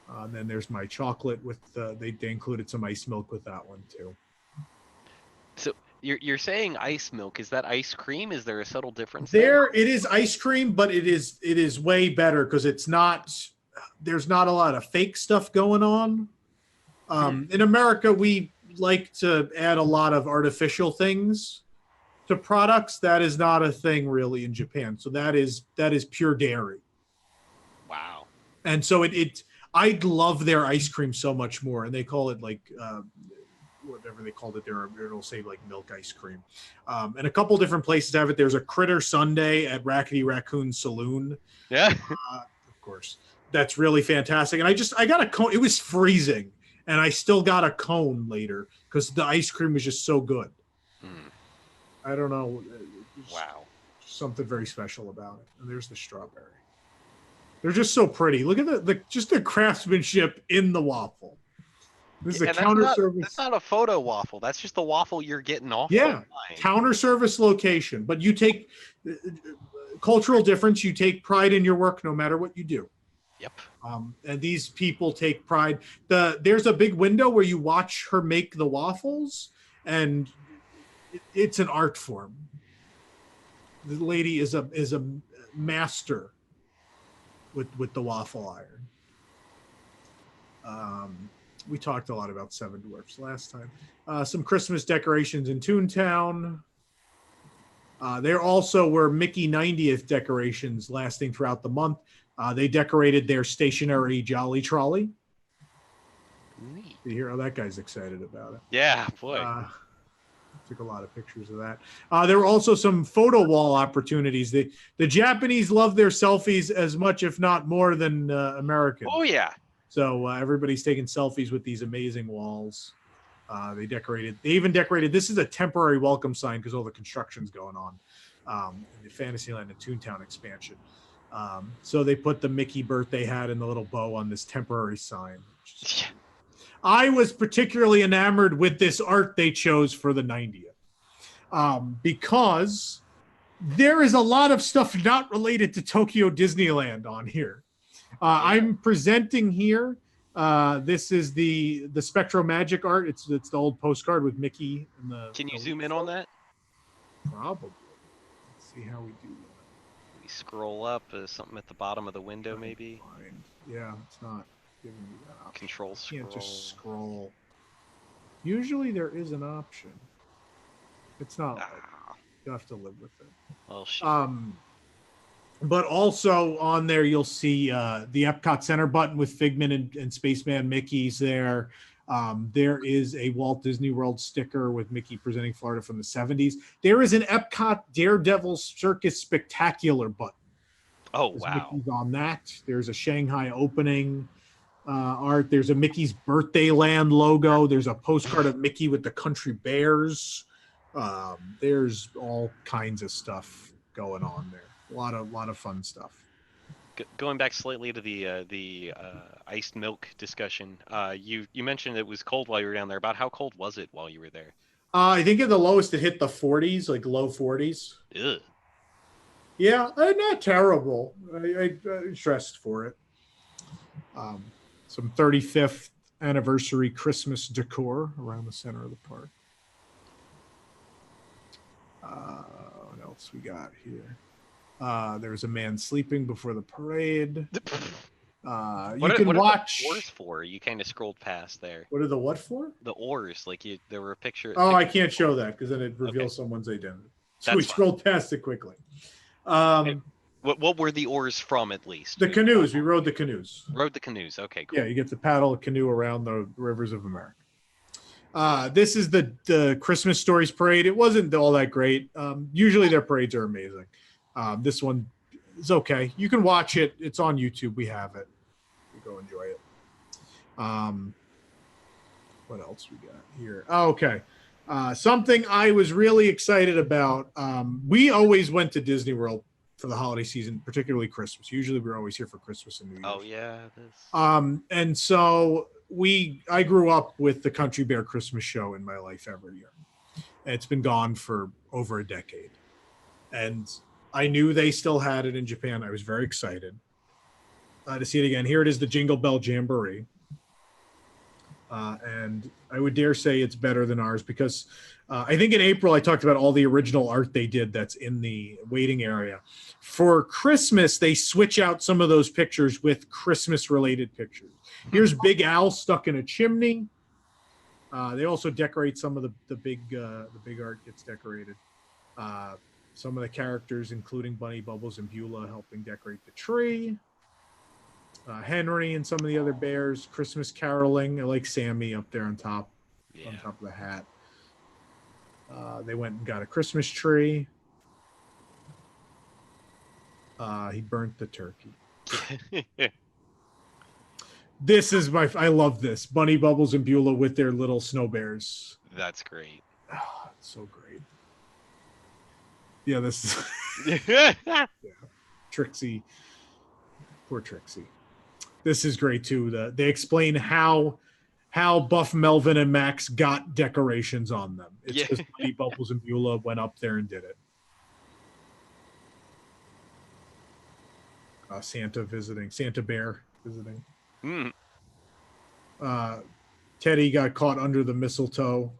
And then there's my chocolate with they included some ice milk with that one too.
So you're saying ice milk? Is that ice cream? Is there a subtle difference
There it is ice cream, but it is way better because there's not a lot of fake stuff going on. In America, we like to add a lot of artificial things to products. That is not a thing really in Japan. So that is pure dairy.
Wow.
And so I love their ice cream so much more. And they call it like whatever they called it there. It'll say like milk ice cream. And a couple different places have it. There's a Critter Sundae at Rackety Raccoon Saloon.
Yeah.
Of course. That's really fantastic. And I got a cone. It was freezing. And I still got a cone later because the ice cream was just so good. I don't know.
Wow.
Something very special about it. And there's the strawberry. They're just so pretty. Look at the craftsmanship in the waffle. This is a counter service.
That's not a photo waffle. That's just the waffle you're getting off.
Yeah, counter service location. But you take cultural difference. You take pride in your work no matter what you do.
Yep.
And these people take pride. There's a big window where you watch her make the waffles, and it's an art form. The lady is a master with the waffle iron. We talked a lot about Seven Dwarfs last time. Some Christmas decorations in Toontown. There also were Mickey 90th decorations lasting throughout the month. They decorated their stationary Jolly Trolley.
Neat.
You hear how that guy's excited about it.
Yeah, boy.
Took a lot of pictures of that. There were also some photo wall opportunities. The Japanese love their selfies as much, if not more, than Americans.
Oh, yeah.
So everybody's taking selfies with these amazing walls. They even decorated, this is a temporary welcome sign because all the construction's going on in the Fantasyland and Toontown expansion. So they put the Mickey birthday hat and the little bow on this temporary sign.
Yeah.
I was particularly enamored with this art they chose for the 90th because there is a lot of stuff not related to Tokyo Disneyland on here. I'm presenting here. This is the Spectro Magic art. It's the old postcard with Mickey. And
Can you zoom in on that?
Probably. Let's see how we do that.
We scroll up. Something at the bottom of the window, maybe.
Fine. Yeah, it's not giving me that option.
Control scroll.
You can't just scroll. Usually there is an option. It's not. Like you have to live with it.
Well, shit.
But also on there, you'll see the Epcot Center button with Figment and Spaceman Mickey's there. There is a Walt Disney World sticker with Mickey presenting Florida from the 70s. There is an Epcot Daredevil Circus Spectacular button.
Oh,
There's
wow.
Mickey's on that. There's a Shanghai opening art. There's a Mickey's Birthday Land logo. There's a postcard of Mickey with the Country Bears. There's all kinds of stuff going on there. lot of fun stuff.
Going back slightly to the iced milk discussion, you mentioned it was cold while you were down there. About how cold was it while you were there?
I think at the lowest it hit the 40s, like low 40s.
Ugh.
Yeah, not terrible. I stressed for it. Um, some 35th anniversary Christmas decor around the center of the park. What else we got here? There's a man sleeping before the parade. You can
What are the
watch.
oars for? You kind of scrolled past there.
What are the what for?
The oars, like there were
Oh, I
pictures.
can't show that because then it reveals
Okay,
someone's identity. So we
that's fine.
scrolled past it quickly.
Okay. What were the oars from, at least?
The canoes. We rode the canoes.
Rode the canoes. Okay, cool.
Yeah, you get to paddle a canoe around the rivers of America. This is the Christmas Stories parade. It wasn't all that great. Usually their parades are amazing. This one is okay. You can watch it. It's on YouTube. We have it. You go enjoy it. What else we got here? Oh, okay. Something I was really excited about. We always went to Disney World for the holiday season, particularly Christmas. Usually we're always here for Christmas and New Year's.
Oh yeah.
And so I grew up with the Country Bear Christmas show in my life every year. It's been gone for over a decade. And I knew they still had it in Japan. I was very excited to see it again. Here it is, the Jingle Bell Jamboree. And I would dare say it's better than ours because I think in April I talked about all the original art they did that's in the waiting area. For Christmas, they switch out some of those pictures with Christmas-related pictures. Here's Big Al stuck in a chimney. They also decorate some of the big art gets decorated. Some of the characters, including Bunny, Bubbles, and Beulah, helping decorate the tree. Henry and some of the other bears, Christmas caroling. I like Sammy up there on top of the hat. They went and got a Christmas tree. He burnt the turkey. This is I love this. Bunny, Bubbles, and Beulah with their little snow bears.
That's great.
Oh, it's so great. Yeah, this is Trixie. Poor Trixie. This is great too. They explain how Buff, Melvin, and Max got decorations on them. It's because Bunny, Bubbles, and Beulah went up there and did it. Santa Bear visiting. Teddy got caught under the mistletoe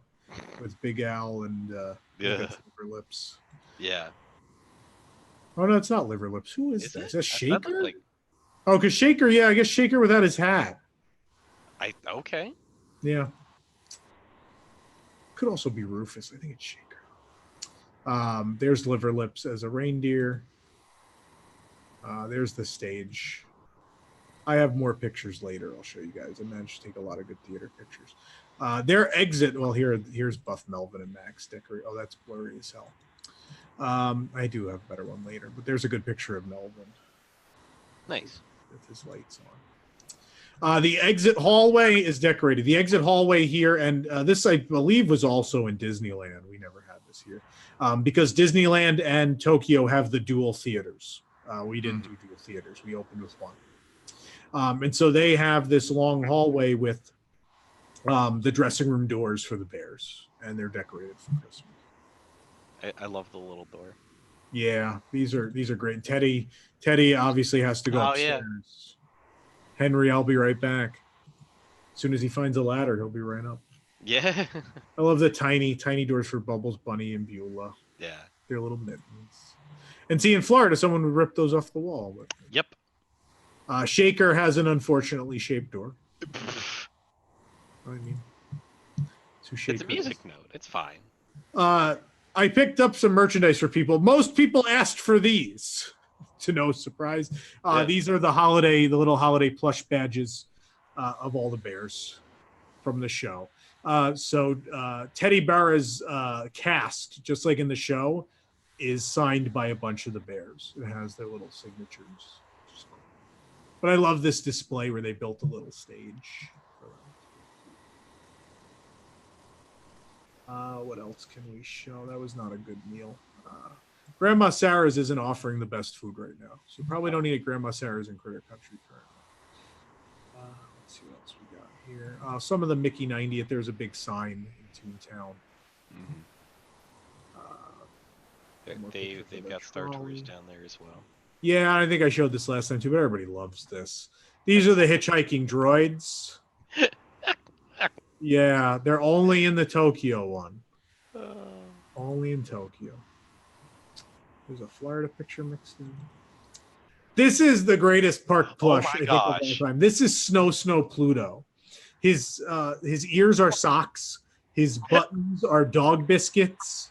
with Big Al and Liver Lips.
Yeah.
Oh no, it's not Liver Lips. Who is that? Is that Shaker? Oh, because Shaker, yeah, I guess Shaker without his hat.
Okay.
Yeah. Could also be Rufus. I think it's Shaker. There's Liver Lips as a reindeer. There's the stage. I have more pictures later. I'll show you guys. I managed to take a lot of good theater pictures. Their exit. Well, here's Buff, Melvin, and Max decorate. Oh, that's blurry as hell. I do have a better one later, but there's a good picture of Melvin.
Nice.
With his lights on. The exit hallway is decorated. The exit hallway here, and this I believe was also in Disneyland. We never had this here because Disneyland and Tokyo have the dual theaters. We didn't do dual theaters. We opened with one. And so they have this long hallway with the dressing room doors for the bears, and they're decorated for Christmas.
I love the little door.
Yeah, these are great. Teddy obviously has to go upstairs. Yeah. Henry, I'll be right back. As soon as he finds a ladder, he'll be right up.
Yeah.
I love the tiny doors for Bubbles, Bunny, and Beulah.
Yeah.
They're little mittens. And see, in Florida, someone would rip those off the wall. But...
Yep.
Shaker has an unfortunately shaped door. I mean,
it's a music note. It's fine.
I picked up some merchandise for people. Most people asked for these, to no surprise. These are the little holiday plush badges of all the bears from the show. So Teddy Barra's cast, just like in the show, is signed by a bunch of the bears. It has their little signatures. But I love this display where they built a little stage. What else can we show? That was not a good meal. Grandma Sarah's isn't offering the best food right now, so probably don't eat at Grandma Sarah's in Critter Country currently. Let's see what else we got here. Some of the Mickey 90th. There's a big sign in Toontown.
Mm-hmm.
More
They've
pictures of
got
the
Star Tours
trolley.
down there as well.
Yeah, I think I showed this last time too, but everybody loves this. These are the hitchhiking droids. Yeah, they're only in the Tokyo one. Only in Tokyo. There's a Florida picture mixed in. This is the greatest park plush I think of all time. This is Snow Pluto. His ears are socks. His buttons are dog biscuits.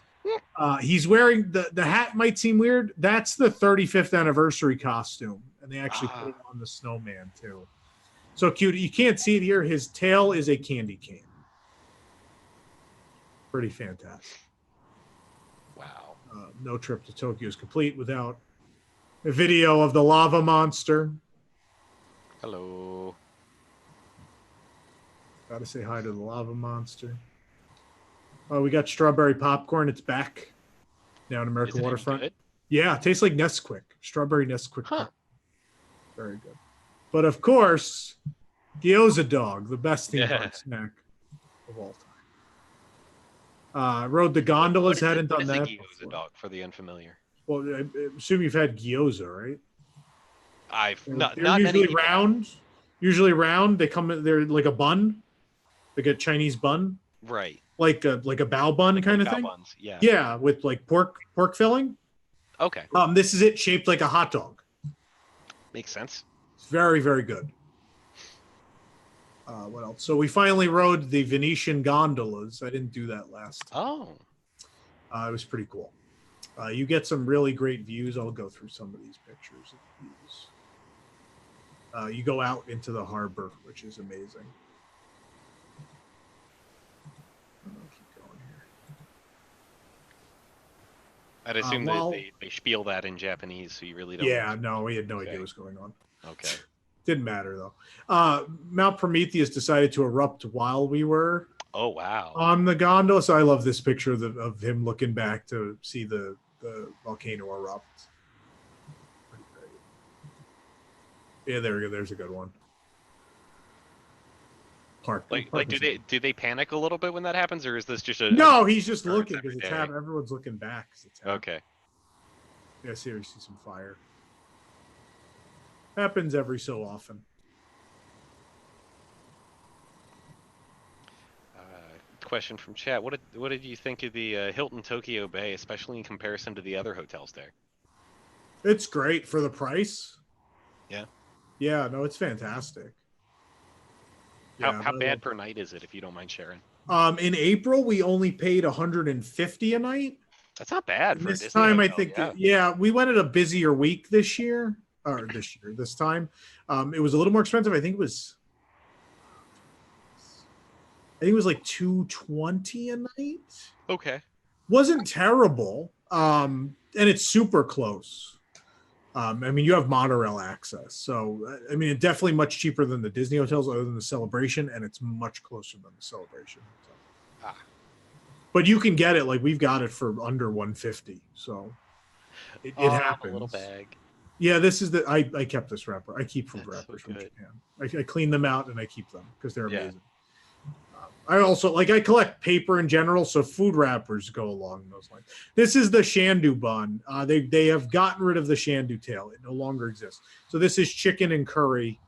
He's wearing the hat might seem weird. That's the 35th anniversary costume, and they actually put it on the snowman too. So cute. You can't see it here. His tail is a candy cane. Pretty fantastic.
Wow.
No trip to Tokyo is complete without a video of the lava monster.
Hello.
Gotta say hi to the lava monster. Oh, we got strawberry popcorn. It's back down American Waterfront.
Good?
Yeah, it tastes like Nesquik. Strawberry Nesquik.
Huh.
Very good. But of course, Gyoza Dog, the best theme park snack of all time. Rode the gondolas. Hadn't done that.
Gyoza Dog for the unfamiliar.
Well, I assume you've had gyoza, right?
They're
usually round. Usually round. They come in. They're like a bun, like a Chinese bun.
Right.
Like a bao bun kind of thing.
Buns, yeah.
Yeah, with like pork filling.
Okay.
This is it shaped like a hot dog.
Makes sense.
It's very, very good. What else? So we finally rode the Venetian gondolas. I didn't do that last time.
Oh.
It was pretty cool. You get some really great views. I'll go through some of these pictures of views. You go out into the harbor, which is amazing. Keep going here.
I'd assume they spiel that in Japanese, so you really don't.
Yeah, no, we had no idea what was going on.
Okay.
Didn't matter though. Mount Prometheus decided to erupt while we were on the gondola. So I love this picture of him looking back to see the volcano erupt. Yeah, there we go. There's a good one. Park.
Do they panic a little bit when that happens, or is this just a?
No, he's just looking because it's happening. Everyone's looking back. It's
okay.
Yeah, see, we see some fire. Happens every so often.
Question from chat: What did you think of the Hilton Tokyo Bay, especially in comparison to the other hotels there?
It's great for the price.
Yeah.
Yeah, no, it's fantastic.
How bad per night is it, if you don't mind sharing?
In April, we only paid $150 a night.
That's not bad for
this
Disney
time.
hotel,
I think, yeah, we went at a busier week this time. It was a little more expensive. I think it was like $220 a night.
Okay.
Wasn't terrible. And it's super close. I mean, you have monorail access. So, I mean, it's definitely much cheaper than the Disney hotels other than the Celebration, and it's much closer than the Celebration. So. But you can get it, like we've got it for under $150. So it happens.
A little bag.
Yeah, this is I kept this wrapper. I keep food wrappers from Japan. I clean them out and I keep them because they're amazing. I also I collect paper in general, so food wrappers go along those lines. This is the shandu bun. They have gotten rid of the shandu tail. It no longer exists. So this is chicken and curry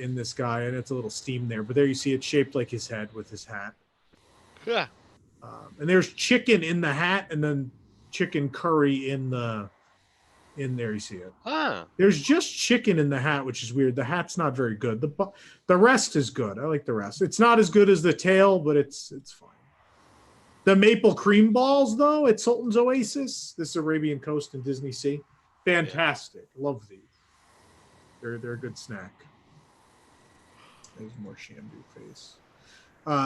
in this guy, and it's a little steam there. But there you see it's shaped like his head with his hat.
Yeah.
And there's chicken in the hat, and then chicken curry in there. You see it. There's just chicken in the hat, which is weird. The hat's not very good. The rest is good. I like the rest. It's not as good as the tail, but it's fine. The maple cream balls, though, at Sultan's Oasis. This is Arabian Coast and Disney Sea. Fantastic. Love these. They're a good snack. There's more Shandu face.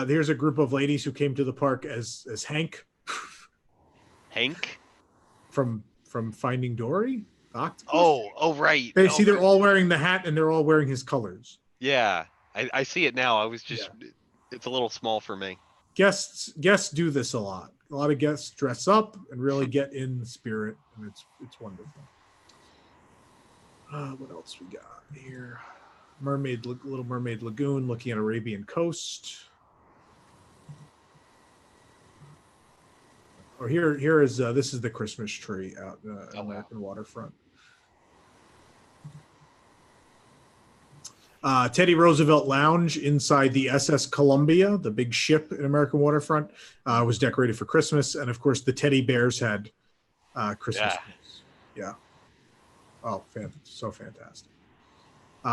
There's a group of ladies who came to the park as Hank.
Hank?
From Finding Dory? Octopus?
Oh, right.
See, they're all wearing the hat and they're all wearing his colors.
Yeah, I see it now. I was just, it's a little small for me.
Guests do this a lot guests dress up and really get in the spirit, and it's wonderful. What else we got here? Little Mermaid Lagoon, looking at Arabian coast. Oh, here is this is the Christmas tree out American waterfront. Teddy Roosevelt Lounge inside the SS Columbia, the big ship in American waterfront, was decorated for Christmas, and of course the teddy bears had Christmas trees. Yeah. Oh, so fantastic.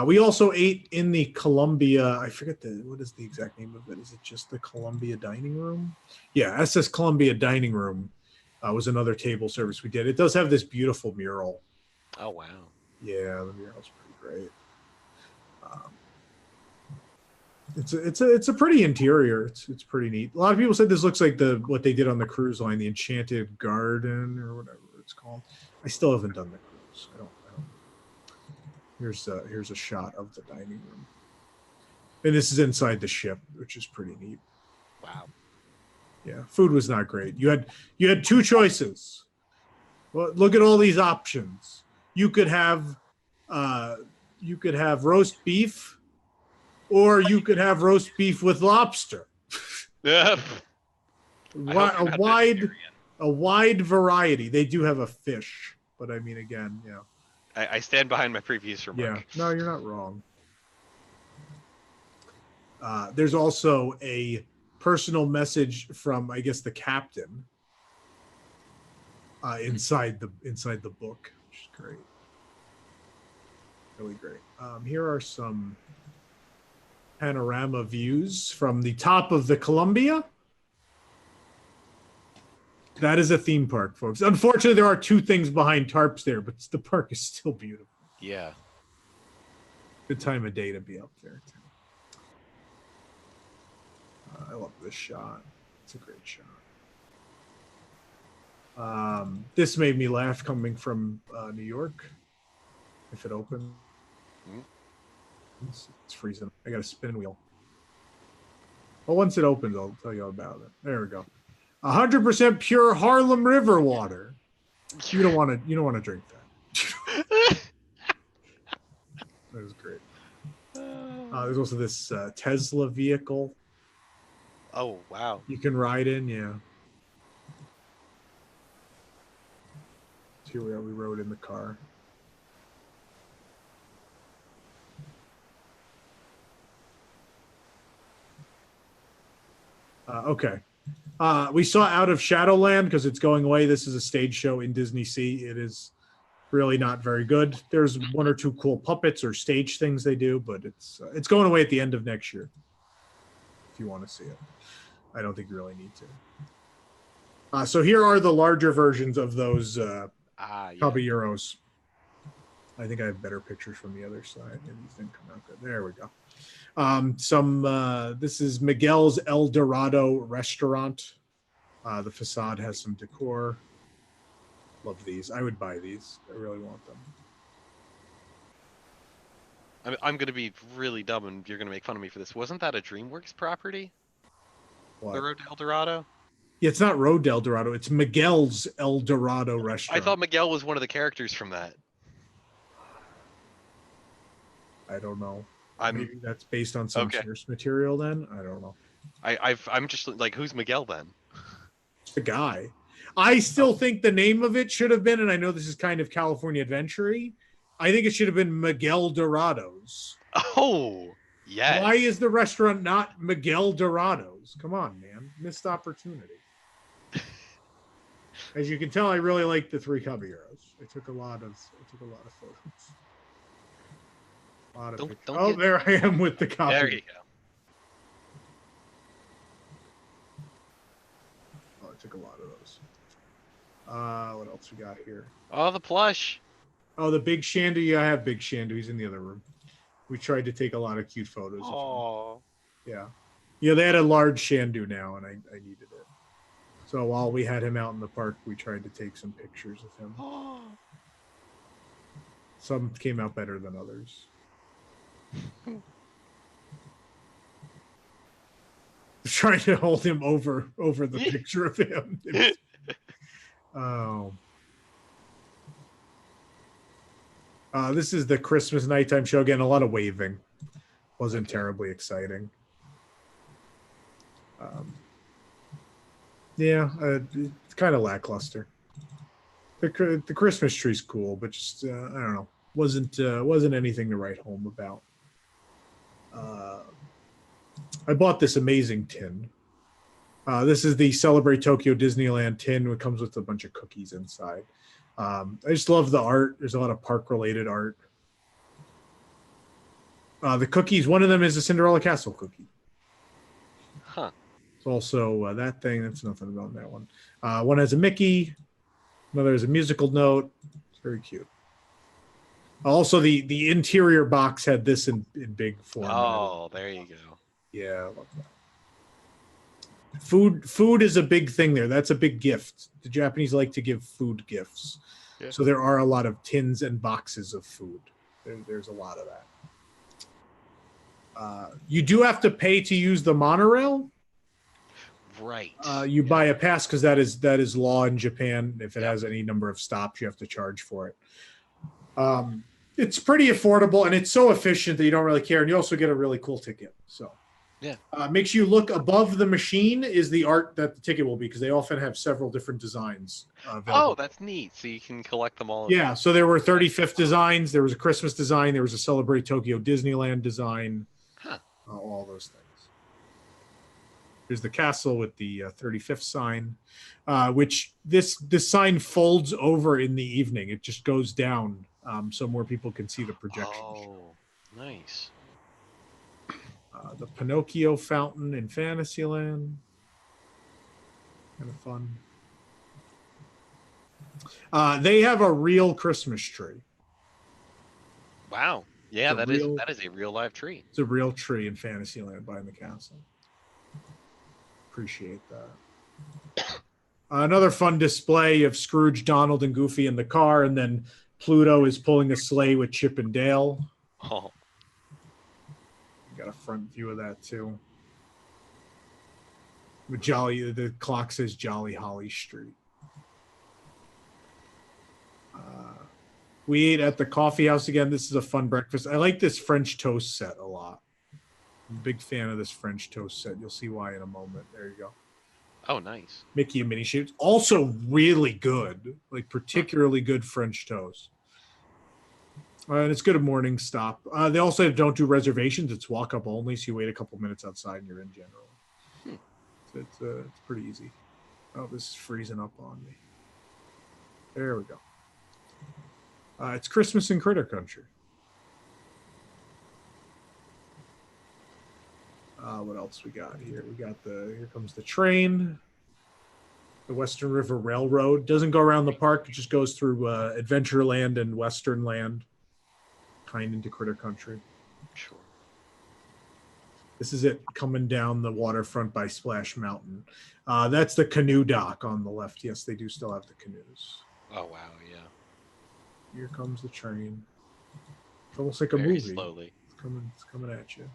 We also ate in the Columbia. I forget what is the exact name of it. Is it just the Columbia Dining Room? Yeah, SS Columbia Dining Room was another table service we did. It does have this beautiful mural.
Oh wow.
Yeah, the mural's pretty great. It's a pretty interior. It's pretty neat. A lot of people said this looks like what they did on the cruise line, the Enchanted Garden or whatever it's called. I still haven't done the cruise. I don't. Here's a shot of the dining room, and this is inside the ship, which is pretty neat.
Wow.
Yeah, food was not great. You had two choices. Well, look at all these options. You could have roast beef, or you could have roast beef with lobster.
Yeah.
A wide variety. They do have a fish, but I mean, again, yeah.
I stand behind my previous remark.
Yeah, no, you're not wrong. There's also a personal message from, I guess, the captain inside the book, which is great. Really great. Here are some panorama views from the top of the Columbia. That is a theme park, folks. Unfortunately, there are two things behind tarps there, but the park is still beautiful.
Yeah.
Good time of day to be up there, too. I love this shot. It's a great shot. This made me laugh coming from New York. If it opens. It's freezing. I got a spin wheel. Well, once it opens, I'll tell you all about it. There we go. 100% pure Harlem River water. You don't want to drink that. That was great. There's also this Tesla vehicle.
Oh wow!
You can ride in, yeah. Here we are. We rode in the car. Okay. We saw Out of Shadowland because it's going away. This is a stage show in Disney Sea. It is really not very good. There's one or two cool puppets or stage things they do, but it's going away at the end of next year. If you want to see it, I don't think you really need to. So here are the larger versions of those caballeros. I think I have better pictures from the other side. Maybe these didn't come out good. There we go. This is Miguel's El Dorado restaurant. The facade has some decor. Love these. I would buy these. I really want them.
I'm going to be really dumb and you're going to make fun of me for this. Wasn't that a DreamWorks property?
What?
The Road to El Dorado?
Yeah, it's not Road to El Dorado. It's Miguel's El Dorado restaurant.
I thought Miguel was one of the characters from that.
I don't know. Maybe that's based on some source material then? I don't know.
I'm just like, who's Miguel then?
The guy. I still think the name of it should have been, and I know this is kind of California Adventure-y, I think it should have been Miguel Dorados.
Oh, yes.
Why is the restaurant not Miguel Dorados? Come on, man. Missed opportunity. As you can tell, I really like the Three Caballeros. I took a lot of photos. There I am with the copy.
There you go.
Oh, I took a lot of those. What else we got here?
Oh, the plush.
Oh, the Big Shandu. Yeah, I have Big Shandu. He's in the other room. We tried to take a lot of cute photos of him. Yeah. Yeah, they had a large Shandu now, and I needed it. So while we had him out in the park, we tried to take some pictures of him. Some came out better than others. trying to hold him over the picture of him. Oh. This is the Christmas nighttime show. Again, a lot of waving. Wasn't terribly exciting. Yeah, it's kind of lackluster. The Christmas tree's cool, but just I don't know. Wasn't anything to write home about. I bought this amazing tin. This is the Celebrate Tokyo Disneyland tin. It comes with a bunch of cookies inside. I just love the art. There's a lot of park-related art. The cookies, one of them is a Cinderella Castle cookie.
Huh.
It's also that thing. That's nothing about that one. One has a Mickey. Another has a musical note. It's very cute. Also, the interior box had this in big form.
Oh, there you go.
Yeah, I love that. Food is a big thing there. That's a big gift. The Japanese like to give food gifts. Yeah. So there are a lot of tins and boxes of food. There's a lot of that. You do have to pay to use the monorail.
Right.
You buy a pass because that is law in Japan. If it has any number of stops, you have to charge for it. It's pretty affordable and it's so efficient that you don't really care. And you also get a really cool ticket. So
yeah,
makes you look above the machine is the art that the ticket will be because they often have several different designs.
Oh, that's neat. So you can collect them all.
Yeah. So there were 35th designs. There was a Christmas design. There was a Celebrate Tokyo Disneyland design.
Huh.
All those things. There's the castle with the 35th sign, which this sign folds over in the evening. It just goes down so more people can see the projection.
Oh, nice.
The Pinocchio fountain in Fantasyland. Kind of fun. They have a real Christmas tree.
Wow. Yeah, that is a real live tree.
It's a real tree in Fantasyland behind the castle. Appreciate that. Another fun display of Scrooge, Donald, and Goofy in the car, and then Pluto is pulling a sleigh with Chip and Dale.
Oh.
Got a front view of that too. With the clock says Jolly Holly Street. We ate at the coffee house again. This is a fun breakfast. I like this French toast set a lot. I'm a big fan of this French toast set. You'll see why in a moment. There you go.
Oh, nice.
Mickey and Minnie shapes. Also really good, like particularly good French toast. And it's good a morning stop. They also don't do reservations. It's walk up only. So you wait a couple minutes outside and you're in general. So it's pretty easy. Oh, this is freezing up on me. There we go. It's Christmas in Critter Country. What else we got here? We got here comes the train. The Western River Railroad doesn't go around the park. It just goes through Adventureland and Western Land, kind into Critter Country.
Sure.
This is it coming down the waterfront by Splash Mountain. That's the canoe dock on the left. Yes, they do still have the canoes.
Oh, wow, yeah.
Here comes the train. It's almost like a
Very
movie.
Slowly.
It's coming at you.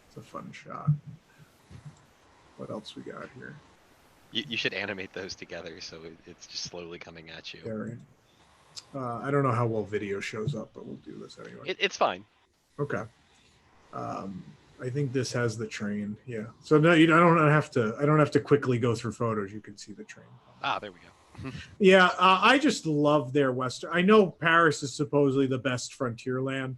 It's a fun shot. What else we got here?
You should animate those together so it's just slowly coming at you.
Yeah, right. I don't know how well video shows up, but we'll do this anyway.
It's fine.
Okay. I think this has the train. Yeah. So no, I don't have to quickly go through photos. You can see the train.
Ah, there we go.
Yeah, I just love their Western. I know Paris is supposedly the best frontier land.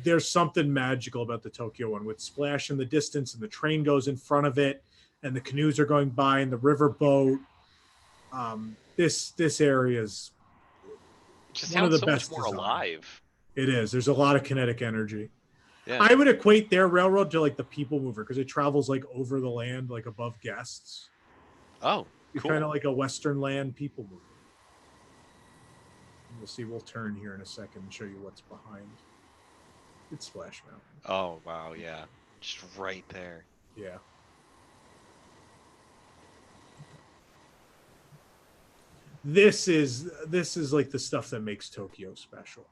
There's something magical about the Tokyo one with Splash in the distance and the train goes in front of it and the canoes are going by and the river boat. This area is
just
one of the
so
best
much more
design.
alive.
It is. There's a lot of kinetic energy.
Yeah.
I would equate their railroad to like the People Mover because it travels like over the land, like above guests.
Oh,
It's
cool.
kind of like a Western land People Mover. We'll see. We'll turn here in a second and show you what's behind. It's Splash Mountain.
Oh, wow, yeah. Just right there.
Yeah. This is like the stuff that makes Tokyo special.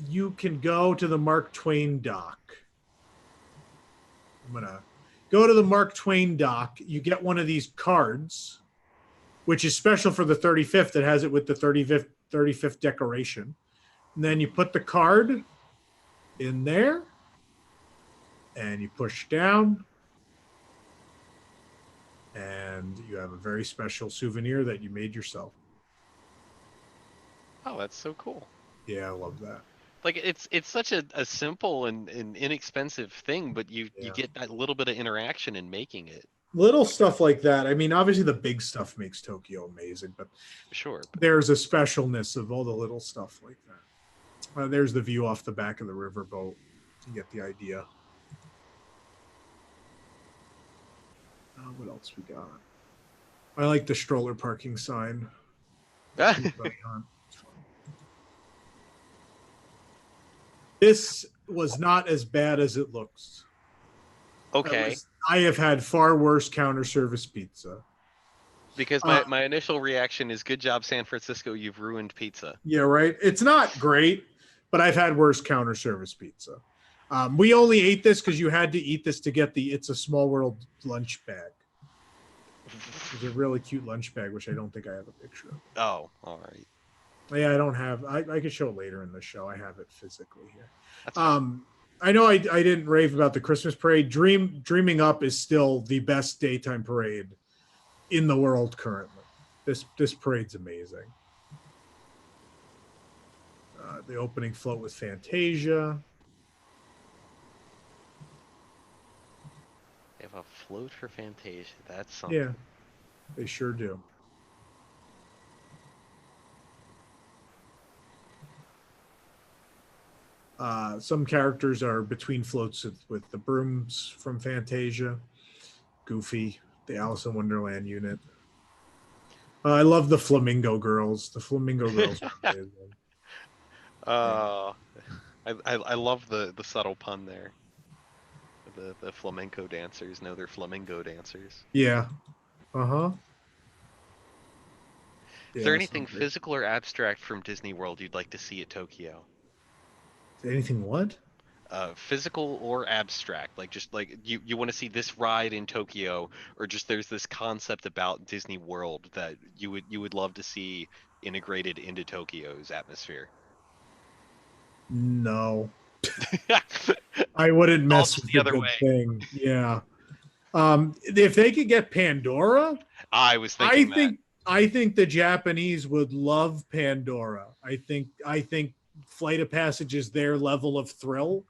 You can go to the Mark Twain dock I'm gonna go to the Mark Twain dock. You get one of these cards, which is special for the 35th. It has it with the 35th decoration. And then you put the card in there and you push down, and you have a very special souvenir that you made yourself.
Oh, that's so cool.
Yeah, I love that.
Like it's such a simple and inexpensive thing, but you
Yeah.
get that little bit of interaction in making it.
Little stuff like that. I mean, obviously the big stuff makes Tokyo amazing, but
Sure. But
there's a specialness of all the little stuff like that. There's the view off the back of the riverboat. You get the idea. What else we got? I like the stroller parking sign. This was not as bad as it looks.
Okay.
I have had far worse counter service pizza.
Because my initial reaction is good job, San Francisco, you've ruined pizza.
Yeah, right. It's not great, but I've had worse counter service pizza. We only ate this because you had to eat this to get the It's a Small World lunch bag. It's a really cute lunch bag, which I don't think I have a picture of.
Oh, all right.
Yeah, I don't have. I could show it later in the show. I have it physically here.
That's fine.
I know I didn't rave about the Christmas parade. Dreaming Up is still the best daytime parade in the world currently. This parade's amazing. The opening float with Fantasia.
They have a float for Fantasia. That's something.
Yeah, they sure do. Some characters are between floats with the brooms from Fantasia. Goofy, the Alice in Wonderland unit. I love the Flamingo Girls. The Flamingo Girls are amazing.
I love the subtle pun there. The flamenco dancers know they're flamingo dancers.
Yeah. Uh-huh.
Is there anything physical or abstract from Disney World you'd like to see at Tokyo?
Anything what?
Physical or abstract, like just like you want to see this ride in Tokyo, or just there's this concept about Disney World that you would love to see integrated into Tokyo's atmosphere.
No. I wouldn't mess with
the
a
other
good
way.
thing. Yeah. If they could get Pandora,
I was thinking
I think the Japanese would love Pandora. I think Flight of Passage is their level of thrill.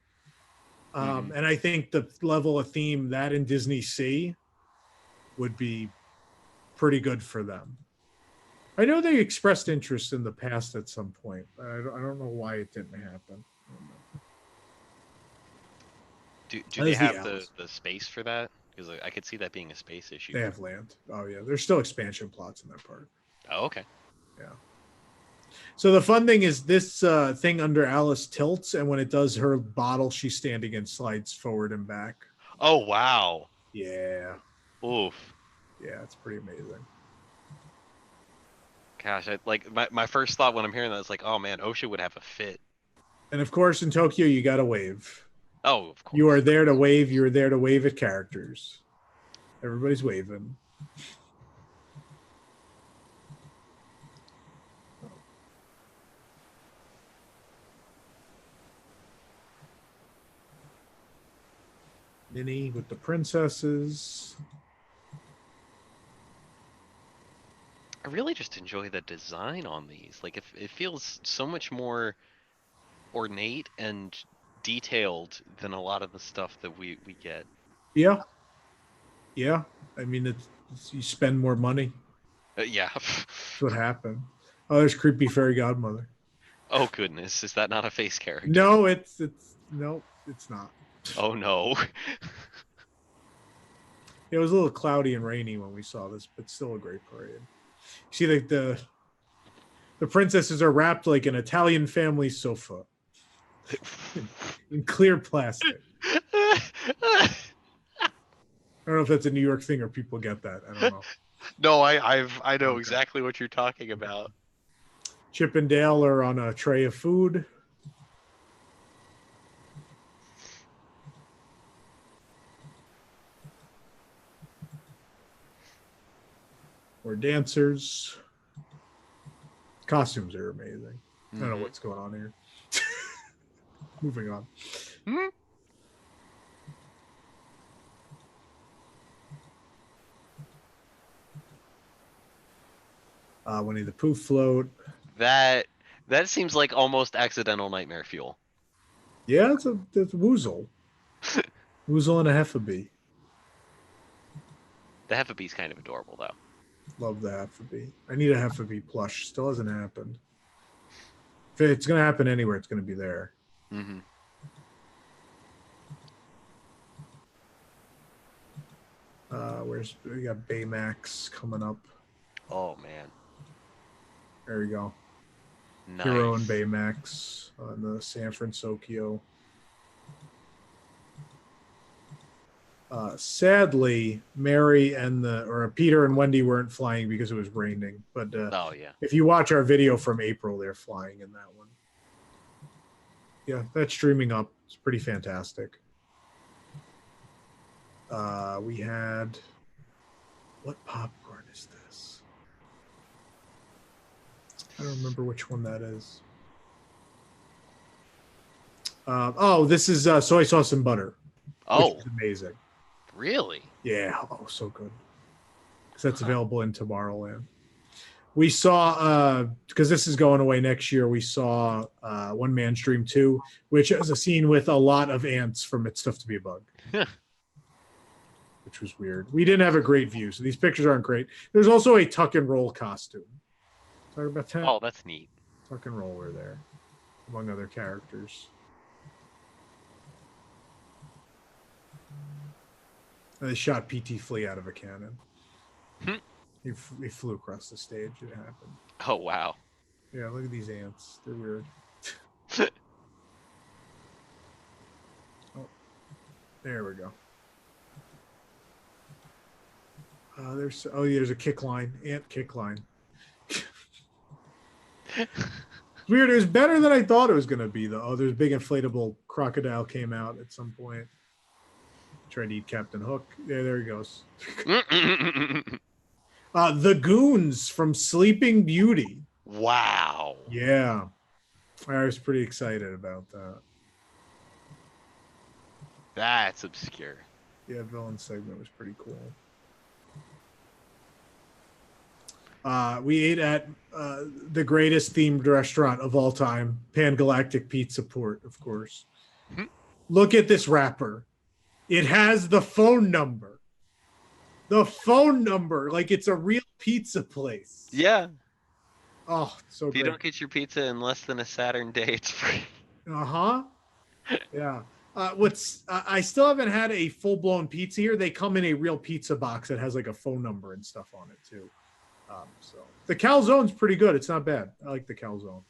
And I think the level of theme that in Disney Sea would be pretty good for them. I know they expressed interest in the past at some point. I don't know why it didn't happen.
Do they have the space for that? Because I could see that being a space issue.
They have land. Oh yeah, there's still expansion plots in that park.
Oh, okay.
Yeah. So the fun thing is this thing under Alice tilts, and when it does her bottle, she's standing and slides forward and back.
Oh wow.
Yeah.
Oof.
Yeah, it's pretty amazing.
Gosh, my first thought when I'm hearing that is like, oh man, OSHA would have a fit.
And of course, in Tokyo, you got to wave.
Oh, of course.
You are there to wave. You're there to wave at characters. Everybody's waving. Minnie with the princesses.
I really just enjoy the design on these. Like, it feels so much more ornate and detailed than a lot of the stuff that we get.
Yeah. Yeah. I mean, it's you spend more money.
Yeah.
That's what happened. Oh, there's creepy fairy godmother.
Oh goodness, is that not a face character?
No, it's not.
Oh no.
It was a little cloudy and rainy when we saw this, but still a great parade. See, the princesses are wrapped like an Italian family sofa in clear plastic. I don't know if that's a New York thing or people get that. I don't know.
No, I know exactly what you're talking about.
Chip and Dale are on a tray of food. More dancers. Costumes are amazing. I don't know
Mhm.
what's going on here. Moving on.
Mhm.
Winnie the Pooh float.
That that seems like almost accidental nightmare fuel.
Yeah, it's a Woozle. Woozle and a Heffabee.
The Heffabee's kind of adorable though.
Love the Heffabee. I need a Heffabee plush. Still hasn't happened. If it's going to happen anywhere, it's going to be there.
Hmm.
Where's we got Baymax coming up?
Oh man,
There we go. Hero and
nice.
Baymax on the San Francisco. Sadly, Mary and Peter and Wendy weren't flying because it was raining. But
Oh yeah.
if you watch our video from April, they're flying in that one. Yeah, that's streaming up. It's pretty fantastic. We had what popcorn is this? I don't remember which one that is. This is soy sauce and butter, which
Oh,
is amazing.
really?
Yeah, oh, so good. Because that's available in Tomorrowland. We saw because this is going away next year. We saw One Man Stream 2, which has a scene with a lot of ants from It's Tough to Be a Bug, which was weird. We didn't have a great view, so these pictures aren't great. There's also a tuck and roll costume. Talk about that.
Oh, that's neat.
Tuck and roll were there, among other characters. And they shot PT Flea out of a cannon.
Hmm.
He flew across the stage. It happened.
Oh wow.
Yeah, look at these ants. They're weird. Oh, there we go. There's a kick line, ant kick line. Weird. It was better than I thought it was gonna be, though. Oh, there's a big inflatable crocodile came out at some point. Tried to eat Captain Hook. Yeah, there he goes. The Goons from Sleeping Beauty.
Wow.
Yeah, I was pretty excited about that.
That's obscure.
Yeah, villain segment was pretty cool. We ate at the greatest themed restaurant of all time, Pan Galactic Pizza Port, of course.
Hmm.
Look at this wrapper. It has the phone number. The phone number, like it's a real pizza place.
Yeah.
Oh, so
If you
great.
don't get your pizza in less than a Saturn day, it's free.
Uh-huh. Yeah. I still haven't had a full-blown pizza here. They come in a real pizza box that has like a phone number and stuff on it too. So the calzone's pretty good. It's not bad. I like the calzone.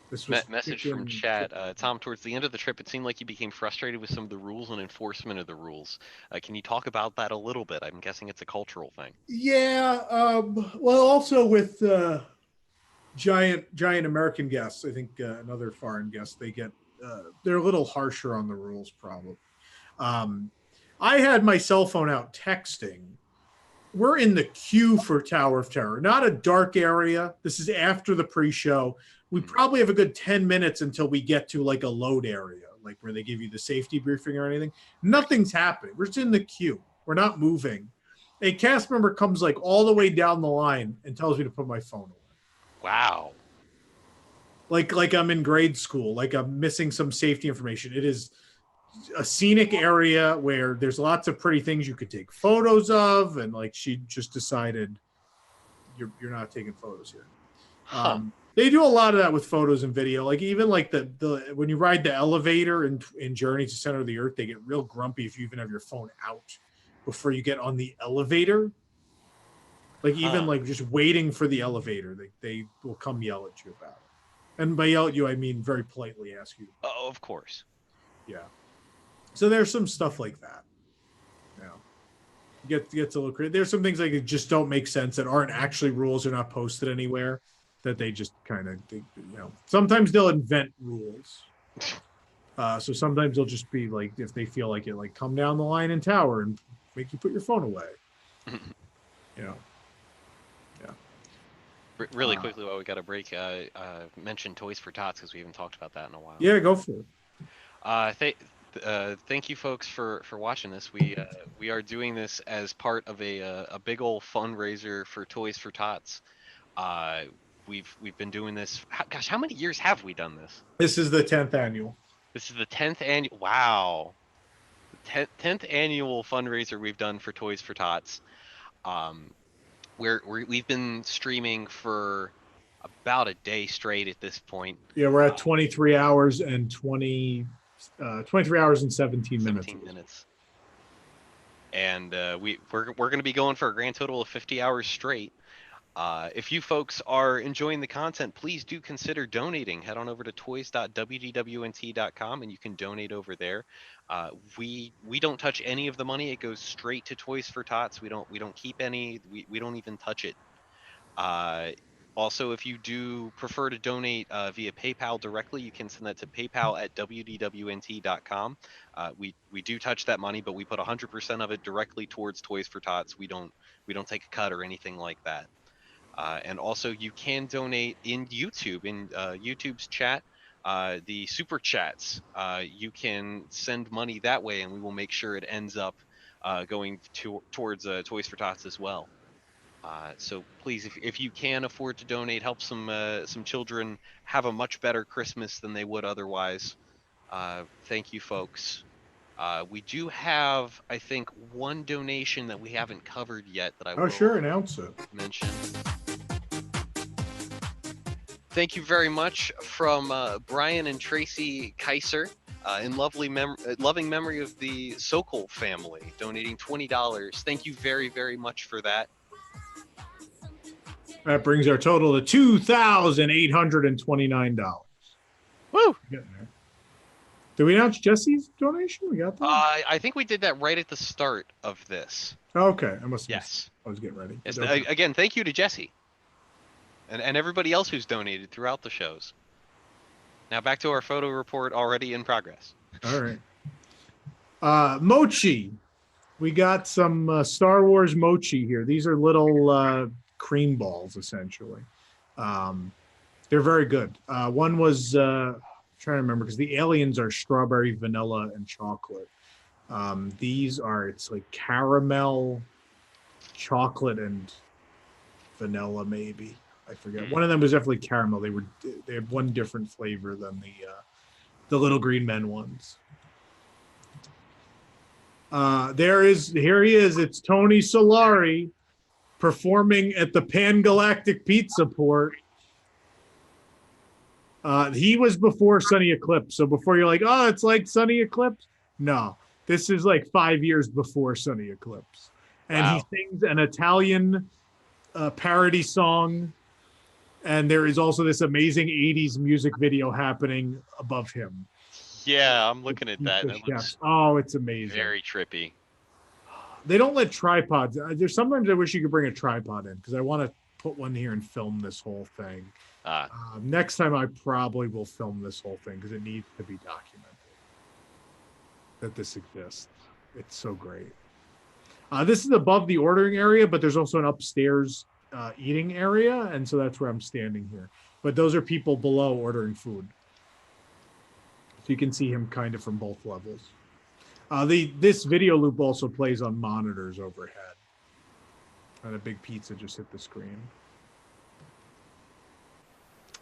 This was
Message from
chicken.
chat. Tom, towards the end of the trip, it seemed like you became frustrated with some of the rules and enforcement of the rules. Can you talk about that a little bit? I'm guessing it's a cultural thing.
Yeah. Well, also with giant American guests, I think another foreign guest, they're a little harsher on the rules, probably. I had my cell phone out texting. We're in the queue for Tower of Terror, not a dark area. This is after the pre-show. We probably have a good 10 minutes until we get to like a load area, like where they give you the safety briefing or anything. Nothing's happening. We're just in the queue. We're not moving. A cast member comes like all the way down the line and tells me to put my phone away.
Wow.
Like I'm in grade school, like I'm missing some safety information. It is a scenic area where there's lots of pretty things you could take photos of, and like she just decided you're not taking photos here.
Huh.
They do a lot of that with photos and video. Like even like the when you ride the elevator in Journey to Center of the Earth, they get real grumpy if you even have your phone out before you get on the elevator. Like even like just waiting for the elevator, they will come yell at you about it. And by yell at you, I mean very politely ask you.
Oh, of course.
Yeah. So there's some stuff like that. Yeah. Gets a little crazy. There's some things like that just don't make sense that aren't actually rules or not posted anywhere that they just kind of, sometimes they'll invent rules. So sometimes they'll just be like, if they feel like it, like come down the line in tower and make you put your phone away.
Really quickly while we got a break, mention Toys for Tots because we haven't talked about that in a while.
Yeah, go for it.
Thank you folks for watching this. We are doing this as part of a big old fundraiser for Toys for Tots. Uh, we've been doing this. Gosh, how many years have we done this?
This is the 10th annual.
This is the 10th annual. Wow, 10th annual fundraiser we've done for Toys for Tots. Um, we've been streaming for about a day straight at this point.
Yeah, we're at 23 hours and 23 hours and 17 minutes.
17 minutes. And we're going to be going for a grand total of 50 hours straight. If you folks are enjoying the content, please do consider donating. Head on over to toys.wdwnt.com and you can donate over there. We don't touch any of the money. It goes straight to Toys for Tots. We don't keep any. We don't even touch it. Also, if you do prefer to donate via PayPal directly, you can send that to paypal@wdwnt.com. We do touch that money, but we put 100% of it directly towards Toys for Tots. We don't take a cut or anything like that. And also, you can donate in YouTube, in YouTube's chat, the super chats. You can send money that way, and we will make sure it ends up going towards Toys for Tots as well. So please, if you can afford to donate, help some children have a much better Christmas than they would otherwise. Thank you, folks. We do have, I think, one donation that we haven't covered yet that I will
Announce it.
mention. Thank you very much from Brian and Tracy Kaiser, in loving memory of the Sokol family, donating $20. Thank you very, very much for that.
That brings our total to $2,829.
Woo!
Did we announce Jesse's donation? We got that?
I think we did that right at the start of this.
Okay. I must have
Yes.
I was getting ready.
Yes.
Okay.
Again, thank you to Jesse. And everybody else who's donated throughout the shows. Now back to our photo report already in progress.
All right. Mochi. We got some Star Wars mochi here. These are little cream balls, essentially. They're very good. One was, trying to remember, because the aliens are strawberry, vanilla, and chocolate. These are, it's like caramel, chocolate, and vanilla, maybe. I forget. One of them was definitely caramel. They had one different flavor than the little green men ones. Here he is. It's Tony Solari performing at the Pan Galactic Pizza Port. He was before Sunny Eclipse. So before you're like, oh, it's like Sunny Eclipse. No, this is like 5 years before Sunny Eclipse. And
Wow.
He sings an Italian parody song. And there is also this amazing 80s music video happening above him.
Yeah, I'm looking at that. And it looks
it's amazing.
very trippy.
They don't let tripods. There's sometimes I wish you could bring a tripod in because I want to put one here and film this whole thing. Next time I probably will film this whole thing because it needs to be documented that this exists. It's so great. This is above the ordering area, but there's also an upstairs eating area, and so that's where I'm standing here. But those are people below ordering food. So you can see him kind of from both levels. This video loop also plays on monitors overhead. And a big pizza just hit the screen.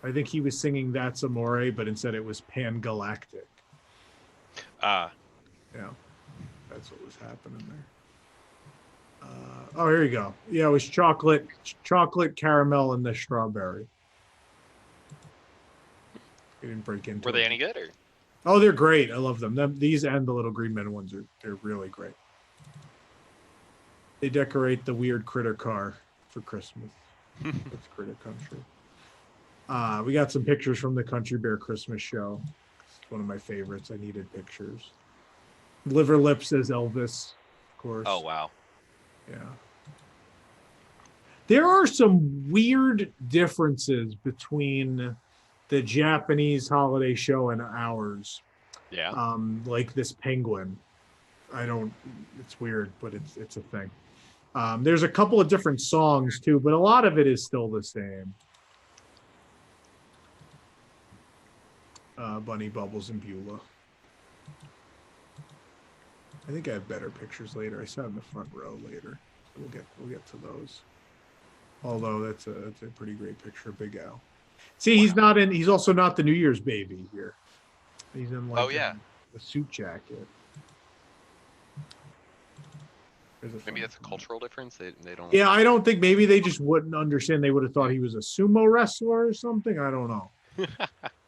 I think he was singing That's Amore, but instead it was Pan Galactic. Yeah, that's what was happening there. Here you go. Yeah, it was chocolate, caramel, and the strawberry. We didn't break into.
Were they any good or?
Oh, they're great. I love them. These and the little green men ones they're really great. They decorate the weird critter car for Christmas. That's Critter Country. We got some pictures from the Country Bear Christmas show. It's one of my favorites. I needed pictures. Liver Lips as Elvis, of course.
Oh, wow.
Yeah. There are some weird differences between the Japanese holiday show and ours.
Yeah.
Like this penguin. It's weird, but it's a thing. There's a couple of different songs too, but a lot of it is still the same. Bunny Bubbles and Beulah. I think I have better pictures later. I sat in the front row later. So we'll get to those. Although that's a pretty great picture of Big Al. See, he's also not the New Year's baby here. He's in
Oh
like
yeah.
a suit jacket.
Maybe that's a cultural difference. They don't.
Yeah, I don't think maybe they just wouldn't understand. They would have thought he was a sumo wrestler or something. I don't know.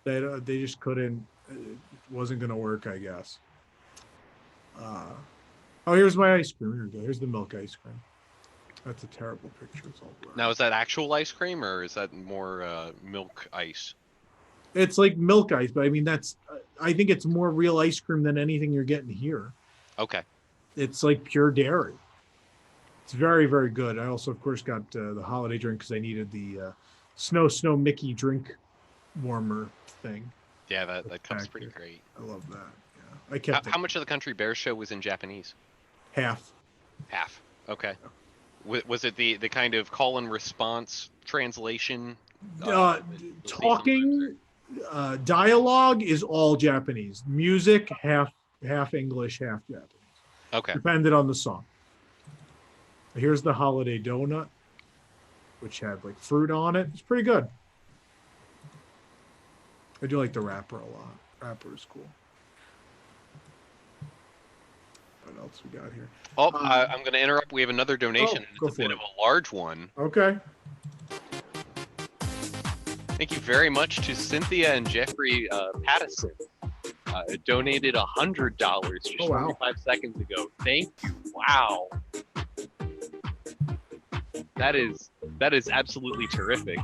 They just couldn't. It wasn't going to work, I guess. Oh, here's my ice cream. Here we go. Here's the milk ice cream. That's a terrible picture. It's all blurry.
Now, is that actual ice cream or is that more milk ice?
It's like milk ice, but I mean I think it's more real ice cream than anything you're getting here.
Okay.
It's like pure dairy. It's very, very good. I also, of course, got the holiday drink because I needed the Snow Mickey drink warmer thing.
Yeah, that comes pretty great.
I love that. Yeah, I kept.
How much of the Country Bear show was in Japanese?
Half.
Half. Okay. Was it the kind of call and response translation?
Talking, dialogue is all Japanese. Music half English, half Japanese.
Okay.
Depended on the song. Here's the holiday donut, which had like fruit on it. It's pretty good. I do like the wrapper a lot. Wrapper is cool. What else we got here?
Oh, I'm going to interrupt. We have another donation. It's a bit of a large one.
Okay.
Thank you very much to Cynthia and Jeffrey Pattison. Donated $100 just 45 seconds ago. Thank you. Wow. That is absolutely terrific.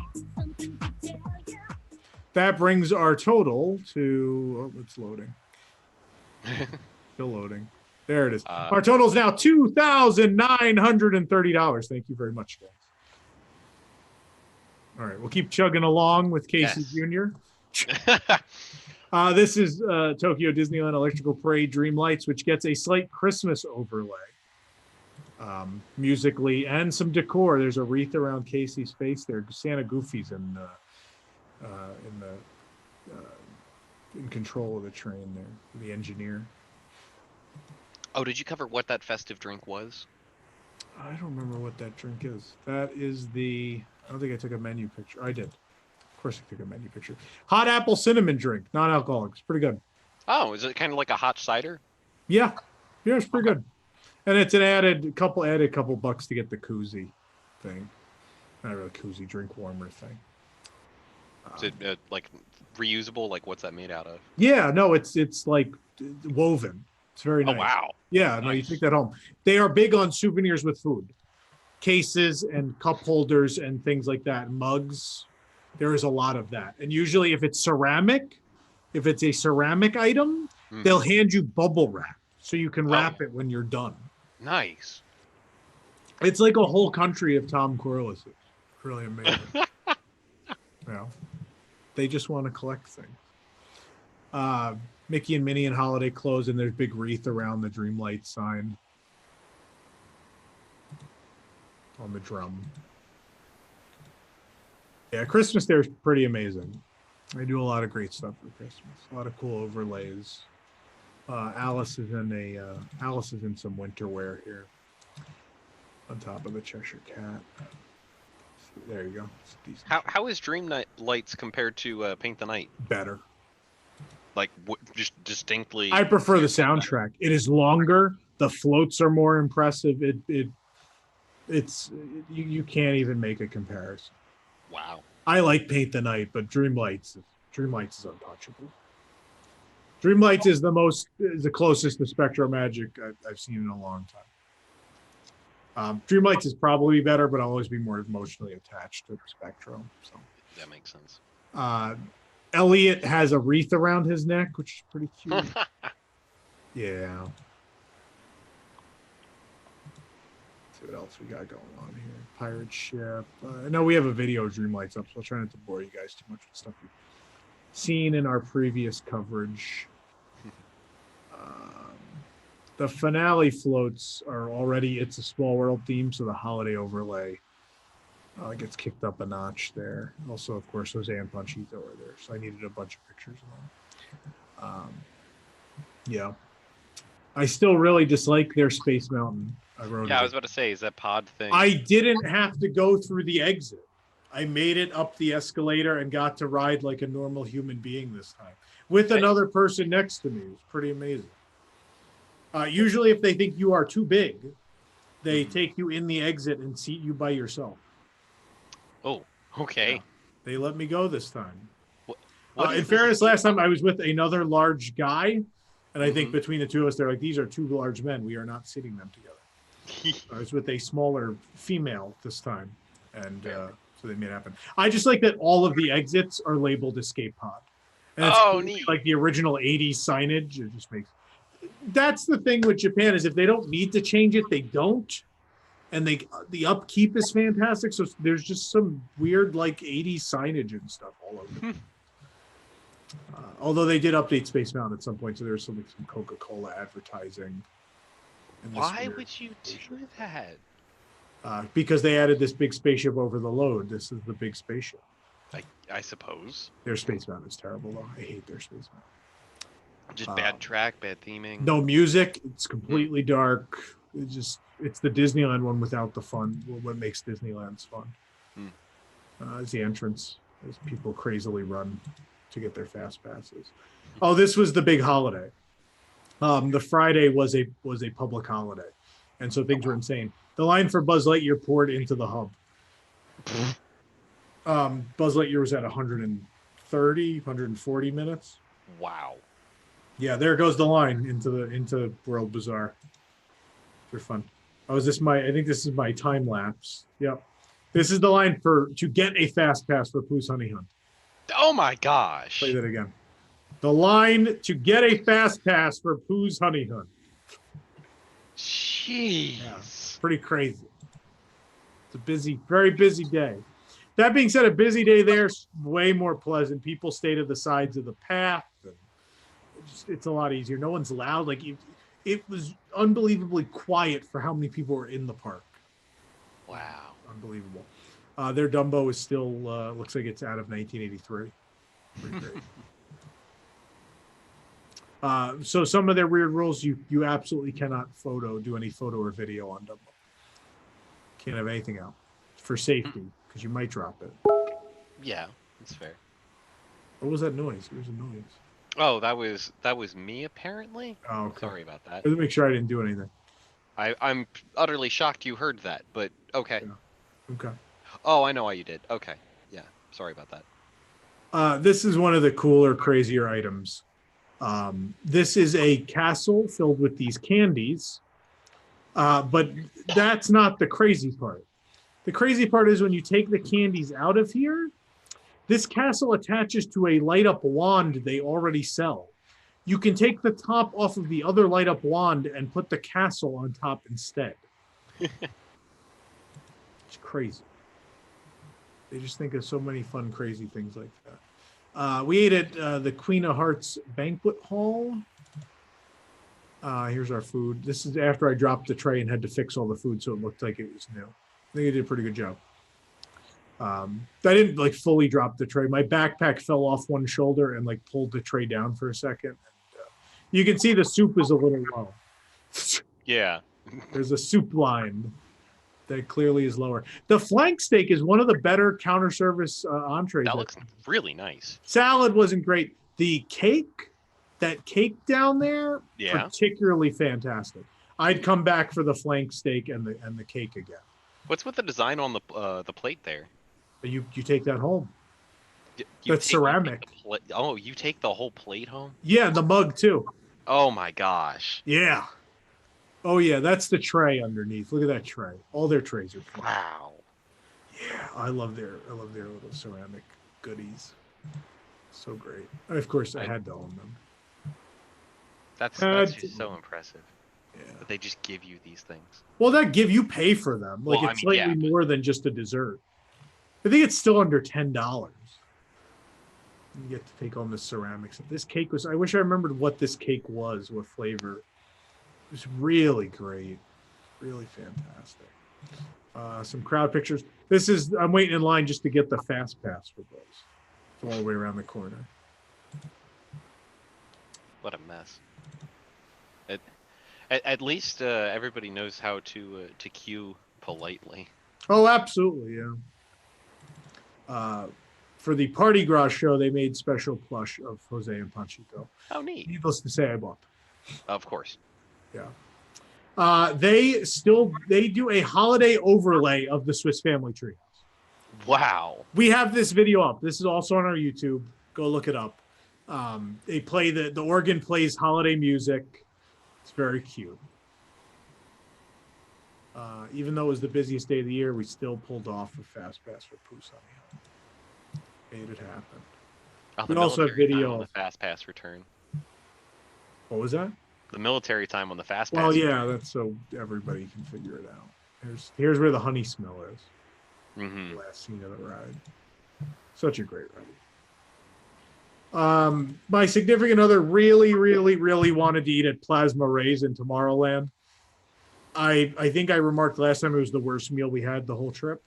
That brings our total to, oh, it's loading. Still loading. There it is. Our total is now $2,930. Thank you very much, guys. All right, we'll keep chugging along with Casey Jr. This is Tokyo Disneyland Electrical Parade Dream Lights, which gets a slight Christmas overlay. Musically and some decor. There's a wreath around Casey's face there. Santa Goofy's in control of the train there, the engineer.
Oh, did you cover what that festive drink was?
I don't remember what that drink is. That is I don't think I took a menu picture. I did. Of course I took a menu picture. Hot apple cinnamon drink, non-alcoholic. It's pretty good.
Oh, is it kind of like a hot cider?
Yeah. Yeah, it's pretty good. And it's an added couple bucks to get the koozie thing. Not really koozie, drink warmer thing.
Is it like reusable? Like what's that made out of?
Yeah, no, it's like woven. It's very nice.
Oh, wow.
Yeah, nice. No, you take that home. They are big on souvenirs with food. Cases and cup holders and things like that, mugs. There is a lot of that. And usually if it's a ceramic item, they'll hand you bubble wrap so you can wrap it when you're done.
Nice.
It's like a whole country of Tom Corliss. Really amazing. Yeah. They just want to collect things. Mickey and Minnie and holiday clothes, and there's big wreath around the Dreamlight sign on the drum. Yeah, Christmas there is pretty amazing. They do a lot of great stuff for Christmas. A lot of cool overlays. Alice is in some winter wear here on top of the Cheshire Cat. There you go.
How is Dream Lights compared to Paint the Night?
Better.
Like just distinctly.
I prefer the soundtrack. It is longer. The floats are more impressive. It's you can't even make a comparison.
Wow. I
like Paint the Night, but Dream Lights is untouchable. Dream Lights is the closest to Spectro Magic I've seen in a long time. Dream Lights is probably better, but I'll always be more emotionally attached to Spectro. So
that makes sense.
Elliot has a wreath around his neck, which is pretty cute. Yeah. Let's see what else we got going on here. Pirate ship. No, we have a video of Dream Lights up, so I'll try not to bore you guys too much with stuff we've seen in our previous coverage. The finale floats are already It's a Small World theme, so the holiday overlay gets kicked up a notch there. Also, of course, Jose and Panchito are there, so I needed a bunch of pictures of them. Um, yeah, I still really dislike their Space Mountain. I wrote
Yeah, I
it.
was about to say, is that pod thing?
I didn't have to go through the exit. I made it up the escalator and got to ride like a normal human being this time with
Nice.
another person next to me. It was pretty amazing. Usually, if they think you are too big, they take you in the exit and seat you by yourself.
Oh,
Yeah,
okay.
they let me go this time.
What what
In
is this?
fairness, last time I was with another large guy, and I think
Mhm.
between the two of us, they're like, "These are two large men. We are not sitting them together." I was with a smaller female this time, and so they made it happen. I just like that all of the exits are labeled escape pod, and it's
Oh,
clearly
neat.
like the original '80s signage. It just makes. That's the thing with Japan is if they don't need to change it, they don't, and the upkeep is fantastic. So there's just some weird like '80s signage and stuff all over. Although they did update Space Mountain at some point, so there's some Coca-Cola advertising.
Why would you do that?
Because they added this big spaceship over the load. This is the big spaceship.
I suppose.
Their Space Mountain is terrible, though. I hate their Space Mountain.
Just bad track, bad theming.
No music. It's completely dark. It's the Disneyland one without the fun. What makes Disneyland's fun? Is the entrance as people crazily run to get their fast passes. Oh, this was the big holiday. The Friday was a public holiday, and so things were insane. The line for Buzz Lightyear poured into the hub. Buzz Lightyear was at 130, 140 minutes.
Wow.
Yeah, there goes the line into World Bazaar. For fun. I think this is my time lapse. Yep. This is the line to get a fast pass for Pooh's Honey Hunt.
Oh my gosh.
Play that again. The line to get a fast pass for Pooh's Honey Hunt.
Jeez.
Yeah, pretty crazy. It's a busy, very busy day. That being said, a busy day there's way more pleasant. People stay to the sides of the path. And it's a lot easier. No one's loud. Like it was unbelievably quiet for how many people were in the park.
Wow.
Unbelievable. Their Dumbo is still looks like it's out of 1983. Pretty great. So some of their weird rules, you absolutely cannot do any photo or video on Dumbo. Can't have anything out for safety because you might drop it.
Yeah, that's fair.
What was that noise? There was a noise.
Oh, that was me apparently.
Oh, okay.
Sorry about that.
Let's make sure I didn't do anything.
I'm utterly shocked you heard that, but okay.
Yeah. Okay.
Oh, I know why you did. Okay. Yeah. Sorry about that.
This is one of the cooler, crazier items. This is a castle filled with these candies, but that's not the crazy part. The crazy part is when you take the candies out of here, this castle attaches to a light up wand they already sell. You can take the top off of the other light up wand and put the castle on top instead. It's crazy. They just think of so many fun, crazy things like that. We ate at the Queen of Hearts banquet hall. Here's our food. This is after I dropped the tray and had to fix all the food so it looked like it was new. I think I did a pretty good job. I didn't like fully drop the tray. My backpack fell off one shoulder and like pulled the tray down for a second. And, you can see the soup is a little low.
Yeah.
There's a soup line that clearly is lower. The flank steak is one of the better counter service entrees.
That looks really nice.
Salad wasn't great. The cake, that cake down there, particularly fantastic. I'd come back for the flank steak and the cake again.
What's with the design on the plate there?
You take that home.
That's
ceramic.
You take the whole plate home?
Yeah, the mug too.
Oh my gosh.
Yeah. Oh yeah, that's the tray underneath. Look at that tray. All their trays are fun.
Wow.
Yeah, I love their little ceramic goodies. So great. Of course, I had to own them.
That's just so impressive. Yeah. That they just give you these things.
Well, you pay for them. Like it's slightly more than just a dessert. I think it's still under $10. You get to take home the ceramics. This cake was, I wish I remembered what this cake was, what flavor. It was really great. Really fantastic. Some crowd pictures. I'm waiting in line just to get the fast pass for those. It's all the way around the corner.
What a mess. At, at least everybody knows how to cue politely.
Oh, absolutely, yeah. For the Party Gras show, they made special plush of Jose and Panchito.
How neat.
Needless to say, I bought them.
Of course.
Yeah. They do a holiday overlay of the Swiss Family Tree.
Wow.
We have this video up. This is also on our YouTube. Go look it up. They play the organ plays holiday music. It's very cute. Even though it was the busiest day of the year, we still pulled off a fast pass for Poos on the Hill. Made it happen.
Oh,
we also have video
on the fast pass return.
What was that?
The military time on the fast pass.
Well, yeah, that's so everybody can figure it out. Here's where the honey smell is.
Mm-hmm.
Last scene of the ride. Such a great ride. My significant other really, really, really wanted to eat at Plasma Rays in Tomorrowland. I think I remarked last time it was the worst meal we had the whole trip.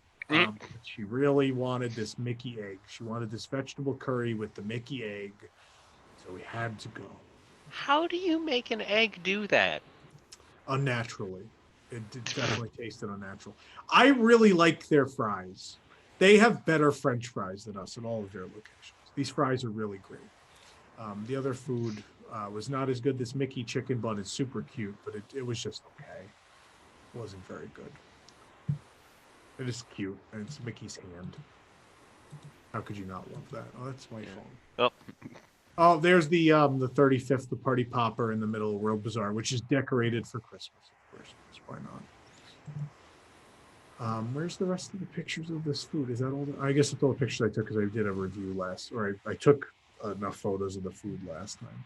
She really wanted this Mickey egg. She wanted this vegetable curry with the Mickey egg. So we had to go.
How do you make an egg do that?
Unnaturally. It definitely tasted unnatural. I really like their fries. They have better French fries than us at all of their locations. These fries are really great. The other food was not as good. This Mickey chicken bun is super cute, but it was just okay. It wasn't very good. It is cute, and it's Mickey's hand. How could you not love that? Oh, that's my phone. Oh, there's the 35th, the party popper in the middle of World Bazaar, which is decorated for Christmas, of course. Why not? Where's the rest of the pictures of this food? Is that all? I guess it's all the pictures I took because I did a review I took enough photos of the food last time.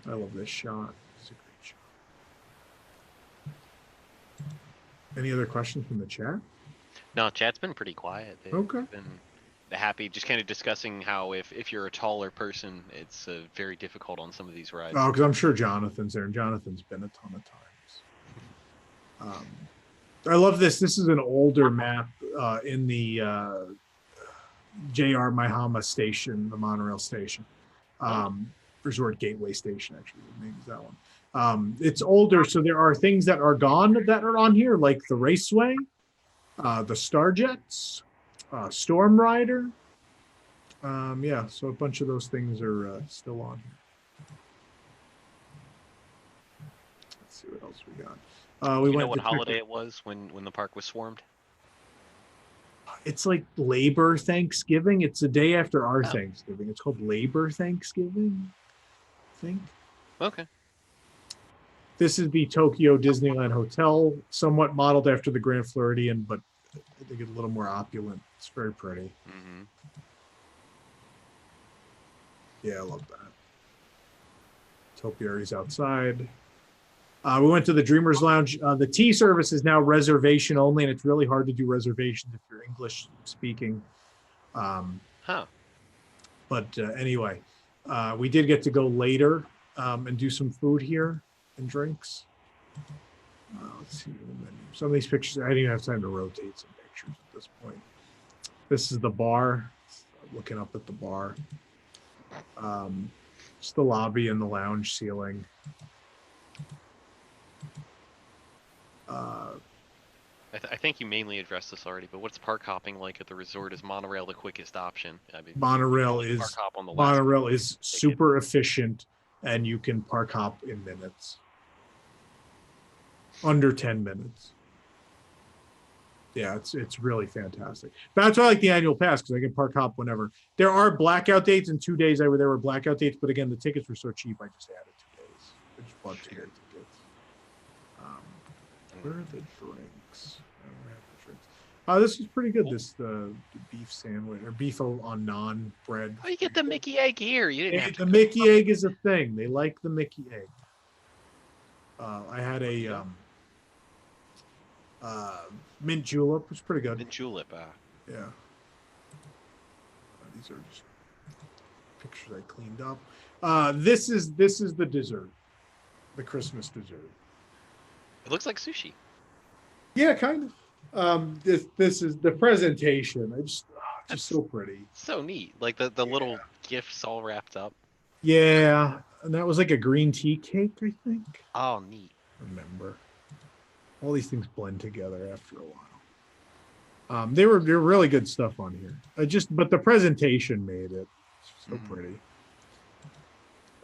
I love this shot. It's a great shot. Any other questions from the chat?
No, chat's been pretty quiet. They've been happy, just kind of discussing how if you're a taller person, it's very difficult on some of these rides.
Oh, because I'm sure Jonathan's there, and Jonathan's been a ton of times. I love this. This is an older map in the JR Maihama station, the monorail station. Resort Gateway Station, actually. The name is that one. It's older, so there are things that are gone that are on here, like the Raceway, the Starjets, Storm Rider. Yeah, so a bunch of those things are still on here. Let's see what else we got.
You know what holiday it was when the park was swarmed?
It's like Labor Thanksgiving. It's the day after our Thanksgiving. It's called Labor Thanksgiving, I think.
Okay.
This is the Tokyo Disneyland Hotel, somewhat modeled after the Grand Floridian, but I think it's a little more opulent. It's very pretty.
Mm-hmm.
Yeah, I love that. Topiary's outside. We went to the Dreamers Lounge. The tea service is now reservation only, and it's really hard to do reservations if you're English speaking. But anyway, we did get to go later and do some food here and drinks. Let's see the menu. Some of these pictures, I didn't even have time to rotate some pictures at this point. This is the bar. Looking up at the bar. Just the lobby and the lounge ceiling.
I think you mainly addressed this already, but what's park hopping like at the resort? Is monorail the quickest option? I mean,
monorail is super efficient, and you can park hop in minutes, under 10 minutes. Yeah, it's really fantastic. That's why I like the annual pass, because I can park hop whenever. There are blackout dates, and 2 days there were blackout dates, but again, the tickets were so cheap, I just added 2 days. I just bought 2 day tickets. Where are the drinks? I don't have the drinks. This is pretty good. This the beef sandwich or beef on naan bread.
Oh, you get the Mickey egg here. You didn't have to
the Mickey egg is a thing. They like the Mickey egg. I had a mint julep. It's pretty good.
Mint julep.
Yeah. These are just pictures I cleaned up. This is the dessert, the Christmas dessert.
It looks like sushi.
Yeah, kind of. This is the presentation. It's just so pretty.
So neat. Like the little gifts all wrapped up.
Yeah, and that was like a green tea cake, I think.
Oh, neat.
Remember, all these things blend together after a while. They were really good stuff on here. But the presentation made it so
Mhm.
pretty.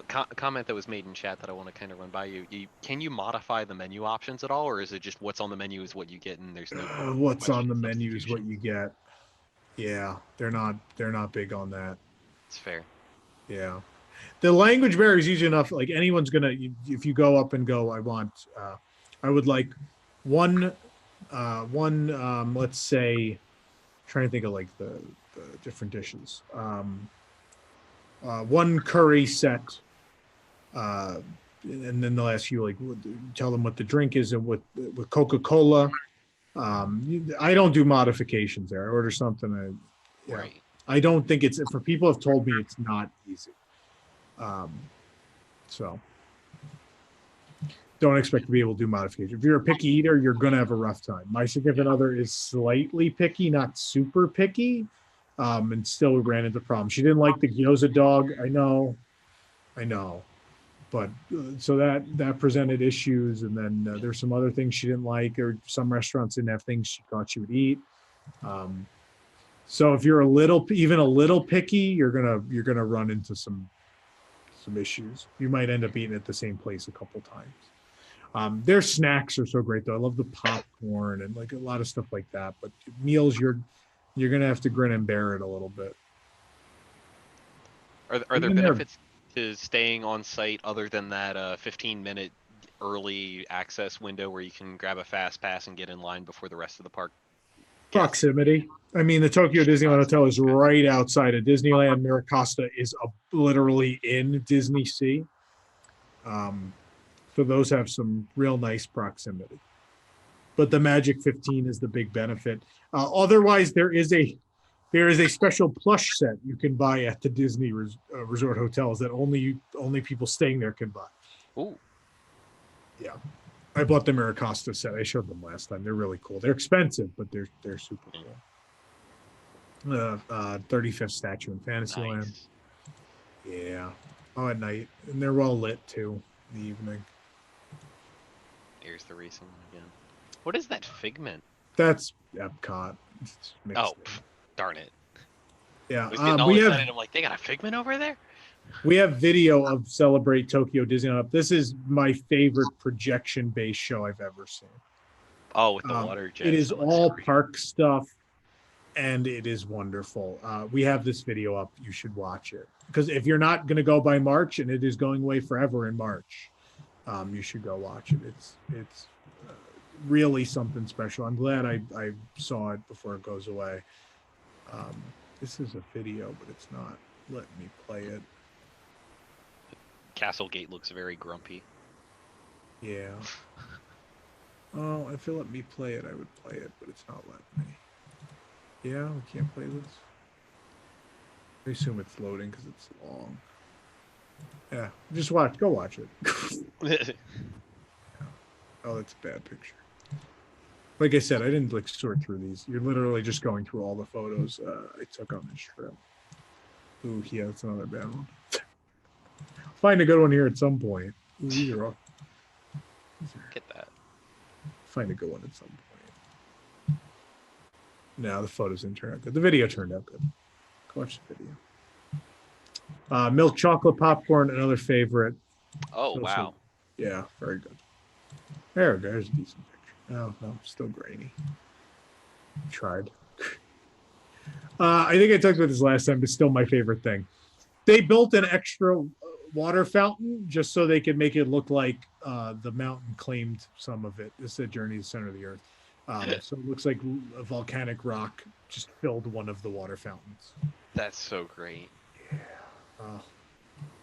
A comment that was made in chat that I want to kind of run by you. Can you modify the menu options at all, or is it just what's on the menu is what you get, and there's no
What's on
question
the
of
menu is what
substitution?
you get. Yeah, they're not big on that.
It's fair.
Yeah, the language barrier is easy enough. Like anyone's gonna, if you go up and go, I would like one, let's say, trying to think of like the different dishes. One curry set, uh, and then they'll ask you like, tell them what the drink is and with Coca Cola. I don't do modifications there. I order something. Yeah,
Right.
I don't think it's for people have told me it's not easy. Um, so don't expect to be able to do modification. If you're a picky eater, you're going to have a rough time. My significant
Yeah.
other is slightly picky, not super picky, and still ran into problems. She didn't like the gyoza dog. I know, but so that presented issues. And then
Yeah.
there's some other things she didn't like, or some restaurants didn't have things she thought she would eat. Um, so if you're even a little picky, you're gonna run into some issues. You might end up eating at the same place a couple times. Their snacks are so great though. I love the popcorn and like a lot of stuff like that. But meals, you're gonna have to grin and bear it a little bit.
Are there
Even their
benefits to staying on site other than that 15-minute early access window where you can grab a fast pass and get in line before the rest of the park guests?
proximity. I mean, the Tokyo
Just
Disneyland Hotel
proximity.
is
Okay.
right outside of Disneyland. Miracosta is literally in Disney Sea. Um, so those have some real nice proximity. But the Magic 15 is the big benefit. Otherwise, there is a special plush set you can buy at the Disney resort hotels that only people staying there can buy.
Ooh.
Yeah, I bought the Miracosta set. I showed them last time. They're really cool. They're expensive, but they're super
Mm,
cool. 35th statue in Fantasyland.
nice.
Yeah. Oh, at night, and they're well lit too in the evening.
Here's the recent one again. What is that figment?
That's Epcot. It's
Oh,
mixed in.
darn it.
Yeah.
I was getting all excited. I'm like, they got a figment over there?
We have video of Celebrate Tokyo Disneyland. This is my favorite projection-based show I've ever seen.
Oh, with the water
It
jets
is
on the
all
screen.
park stuff, and it is wonderful. We have this video up. You should watch it because if you're not going to go by March, and it is going away forever in March, you should go watch it. It's really something special. I'm glad I saw it before it goes away. Um, this is a video, but it's not letting me play it.
Castlegate looks very grumpy.
Yeah. Oh, if it let me play it, I would play it, but it's not letting me. Yeah, we can't play this. I assume it's loading because it's long. Yeah, just watch. Go watch it. Oh, that's a bad picture. Like I said, I didn't like sort through these. You're literally just going through all the photos I took on this trip. Ooh, yeah, that's another bad one. Find a good one here at some point. Ooh, these are all.
Get that.
Find a good one at some point. No, the photos didn't turn out good. The video turned out good. Go watch the video. Milk chocolate popcorn, another favorite.
Oh,
Also,
wow.
yeah, very good. There we go. There's a decent picture. No, still grainy. Tried. I think I talked about this last time, but still my favorite thing. They built an extra water fountain just so they could make it look like the mountain claimed some of it. This is a journey to the center of the earth. So it looks like a volcanic rock just filled one of the water fountains.
That's so great.
Yeah.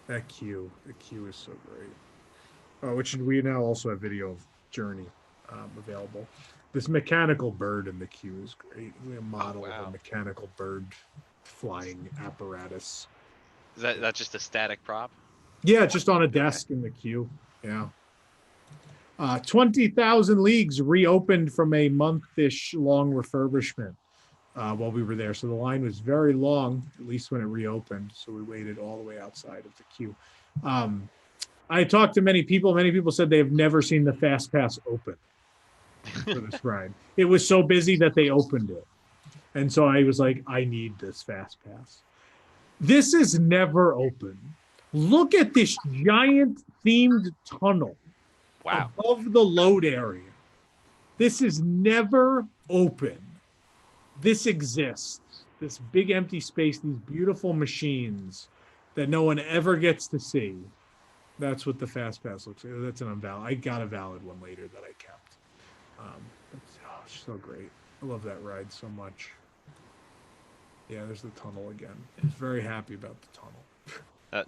The queue is so great. Which we now also have video of Journey available. This mechanical bird in the queue is great. We have a model of a mechanical bird flying apparatus.
Is that just a static prop?
Yeah, just on a desk in the queue. Yeah. 20,000 Leagues reopened from a month-ish long refurbishment. while we were there. So the line was very long, at least when it reopened. So we waited all the way outside of the queue. I talked to many people. Many people said they have never seen the Fast Pass open for this ride. It was so busy that they opened it. And so I was like, I need this Fast Pass. This is never open. Look at this giant themed tunnel
Wow.
above the load area. This is never open. This exists. This big empty space, these beautiful machines that no one ever gets to see. That's what the Fast Pass looks like. That's an unvalid. I got a valid one later that I kept. It's so great. I love that ride so much. Yeah, there's the tunnel again. I was very happy about the tunnel.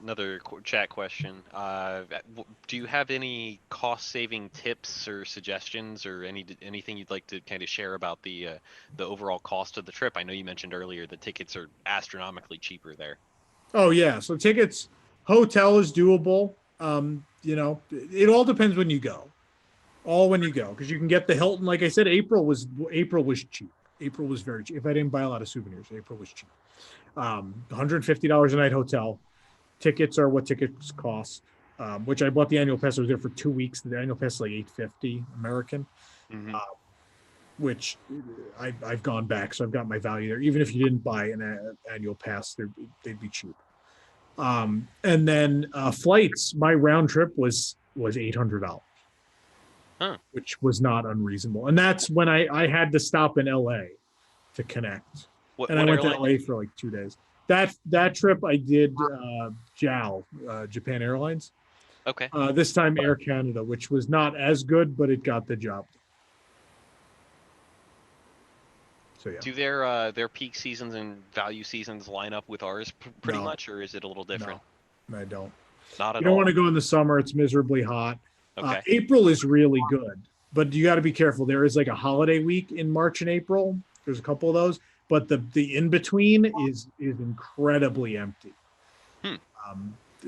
Another chat question. Do you have any cost-saving tips or suggestions, or anything you'd like to kind of share about the overall cost of the trip? I know you mentioned earlier the tickets are astronomically cheaper there.
Oh yeah, so tickets, hotel is doable. It all depends when you go. All when you go, because you can get the Hilton. Like I said, April was cheap. April was very cheap. If I didn't buy a lot of souvenirs, April was cheap. $150 a night hotel. Tickets are what tickets cost. Which I bought the annual pass. I was there for 2 weeks. The annual pass is like $850 American.
Mm-hmm.
Which I've gone back, so I've got my value there. Even if you didn't buy an annual pass, they'd be cheap. And then flights. My round trip was $800, which was not unreasonable. And that's when I had to stop in LA to connect. And I went to LA for like 2 days. That trip I did JAL, Japan Airlines.
Okay.
This time Air Canada, which was not as good, but it got the job done. So yeah.
Do their peak seasons and value seasons line up with ours pretty much, or is it a little different?
No, I don't.
Not at all.
You don't want to go in the summer; it's miserably hot.
Okay.
April is really good, but you got to be careful. There is like a holiday week in March and April. There's a couple of those, but the in between is incredibly empty,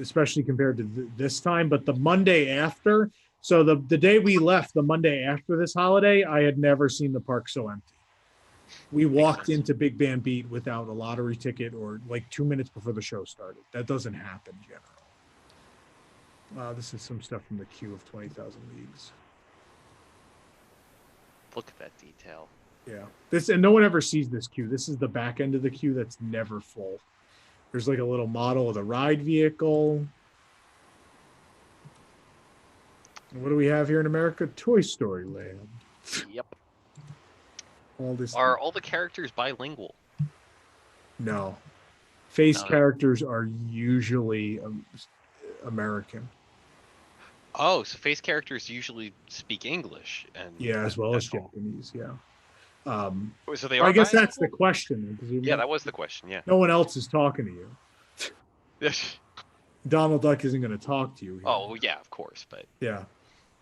especially compared to this time. But the Monday after, so the day we left, the Monday after this holiday, I had never seen the park so empty. We walked into Big Band Beat without a lottery ticket or like 2 minutes before the show started. That doesn't happen generally. This is some stuff from the queue of 20,000 Leagues.
Look at that detail.
Yeah. And no one ever sees this queue. This is the back end of the queue that's never full. There's like a little model of the ride vehicle. And what do we have here in America? Toy Story Land.
Yep.
Are
all the characters bilingual?
No. Face characters are usually American.
Oh, so face characters usually speak English and
as well as Japanese. Yeah.
So they are.
I guess that's the question.
Yeah, that was the question. Yeah.
No one else is talking to you.
Yes.
Donald Duck isn't going to talk to you here.
Oh yeah, of course, but
yeah.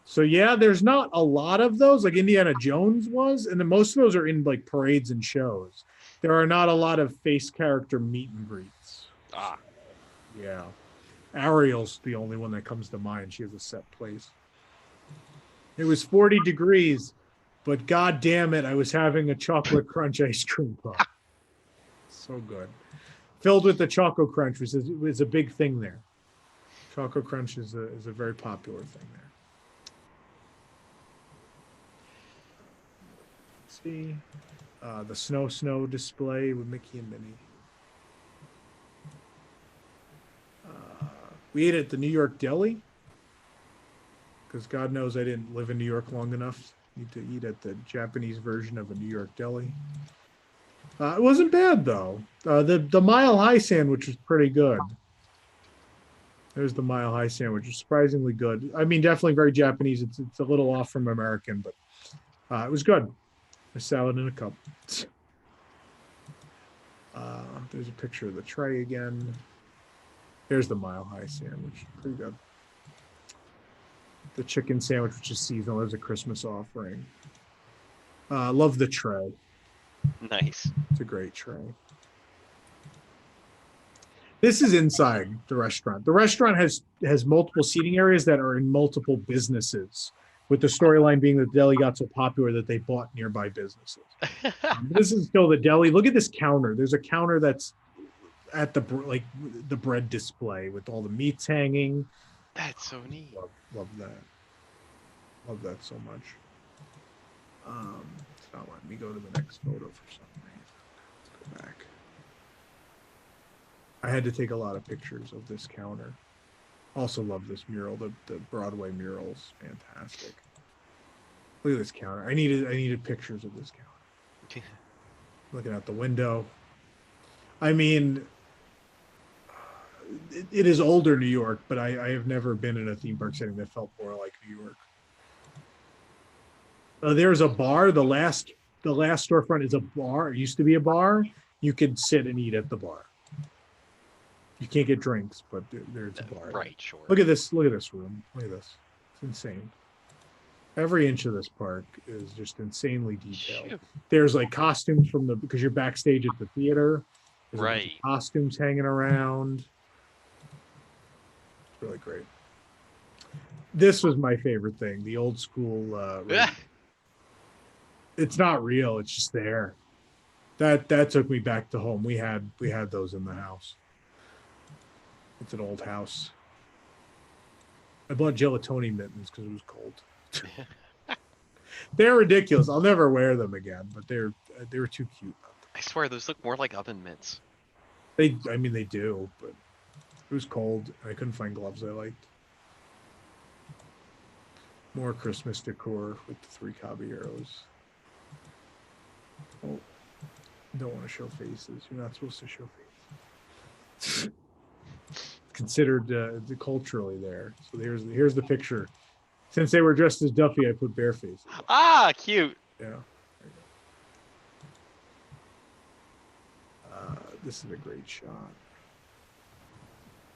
So yeah, there's not a lot of those like Indiana Jones was, and then most of those are in like parades and shows. There are not a lot of face character meet and greets. Yeah. Ariel's the only one that comes to mind. She has a set place. It was 40 degrees, but god damn it, I was having a chocolate crunch ice cream pop. So good. Filled with the Choco Crunch, which is a big thing there. Choco Crunch is a very popular thing there. See the snow display with Mickey and Minnie. We ate at the New York Deli because God knows I didn't live in New York long enough to eat at the Japanese version of a New York Deli. It wasn't bad though. The Mile High sandwich was pretty good. There's the Mile High sandwich, which is surprisingly good. I mean, definitely very Japanese. It's a little off from American, but it was good. A salad in a cup. There's a picture of the tray again. There's the Mile High sandwich. Pretty good. The chicken sandwich, which is seasonal, as a Christmas offering. Love the tray.
Nice.
It's a great tray. This is inside the restaurant. The restaurant has multiple seating areas that are in multiple businesses with the storyline being that the deli got so popular that they bought nearby businesses. This is still the deli. Look at this counter. There's a counter that's at the bread display with all the meats hanging.
That's so neat.
Love that. Love that so much. It's not letting me go to the next photo for some reason. Let's go back. I had to take a lot of pictures of this counter. Also love this mural. The Broadway mural's fantastic. Look at this counter. I needed pictures of this counter. Looking out the window. I mean, it is older New York, but I have never been in a theme park setting that felt more like New York. There's a bar. The last storefront is a bar. It used to be a bar. You could sit and eat at the bar. You can't get drinks, but there's a bar.
Right, sure.
Look at this. Look at this room. Look at this. It's insane. Every inch of this park is just insanely detailed.
Shoot.
There's like costumes because you're backstage at the theater. There's
Right.
Costumes hanging around. It's really great. This was my favorite thing. The old school. It's not real. It's just there. That took me back to home. We had those in the house. It's an old house. I bought gelatoni mittens because it was cold. They're ridiculous. I'll never wear them again, but they were too cute.
I swear those look more like oven mitts.
They do, but it was cold. I couldn't find gloves I liked. More Christmas decor with the 3 caballeros. Oh, don't want to show faces. You're not supposed to show faces. Considered culturally there. So here's the picture. Since they were dressed as Duffy, I put bare faces.
Ah, cute.
Yeah. This is a great shot.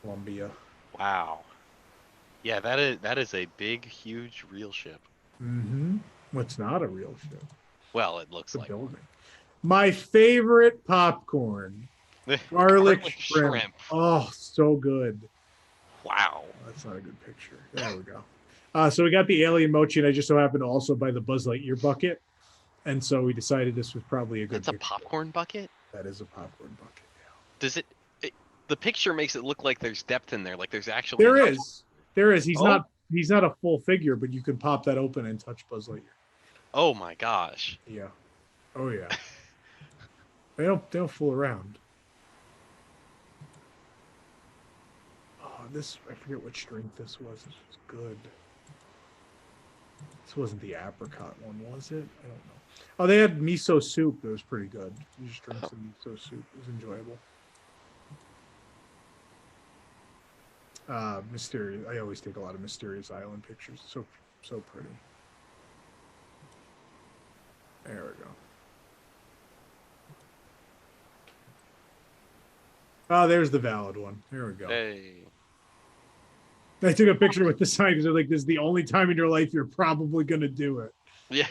Columbia.
Wow. Yeah, that is a big, huge real ship.
Mm-hmm. What's not a real ship?
Well, it looks
The
like
building. My favorite popcorn. Garlic shrimp. Oh, so good.
Wow.
That's not a good picture. There we go. So we got the alien mochi, and I just so happened to also buy the Buzz Lightyear bucket. And so we decided this was probably a good
That's a
picture.
popcorn bucket?
That is a popcorn bucket, yeah.
Does it the picture makes it look like there's depth in there, like there's actually
There is. He's
Oh.
not a full figure, but you can pop that open and touch Buzz Lightyear.
Oh my gosh.
Yeah. Oh yeah. They don't fool around. Oh, I forget which drink this was. This was good. This wasn't the apricot one, was it? I don't know. Oh, they had miso soup that was pretty good. You just drink some miso soup. It was enjoyable. Mysterious. I always take a lot of Mysterious Island pictures. So pretty. There we go. Oh, there's the valid one. There we go.
Hey.
I took a picture with the sign because they're like, this is the only time in your life you're probably going to do it.
Yeah.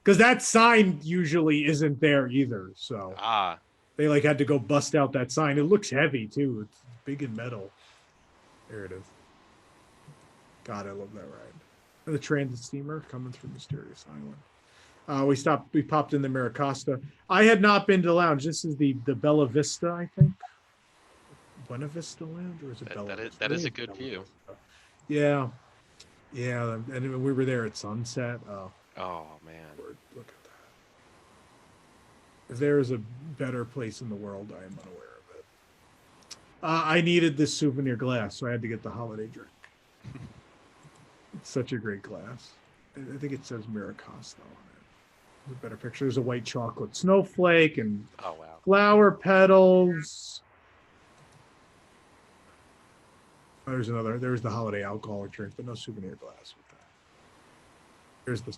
Because that sign usually isn't there either. So they like had to go bust out that sign. It looks heavy too. It's big and metal. There it is. God, I love that ride. And the transit steamer coming through Mysterious Island. We popped in the Maricosta. I had not been to the lounge. This is the Bella Vista, I think. Buena Vista Lounge, or is it Bella Vista?
That is a good view.
Vista. Yeah. And we were there at sunset.
Oh man.
Lord, look at that. If there is a better place in the world, I am unaware of it. I needed this souvenir glass, so I had to get the holiday drink. It's such a great glass. I think it says Maricosta on it. There's a better picture. There's a white chocolate snowflake and flower petals. There's the holiday alcoholic drink, but no souvenir glass with that. There's the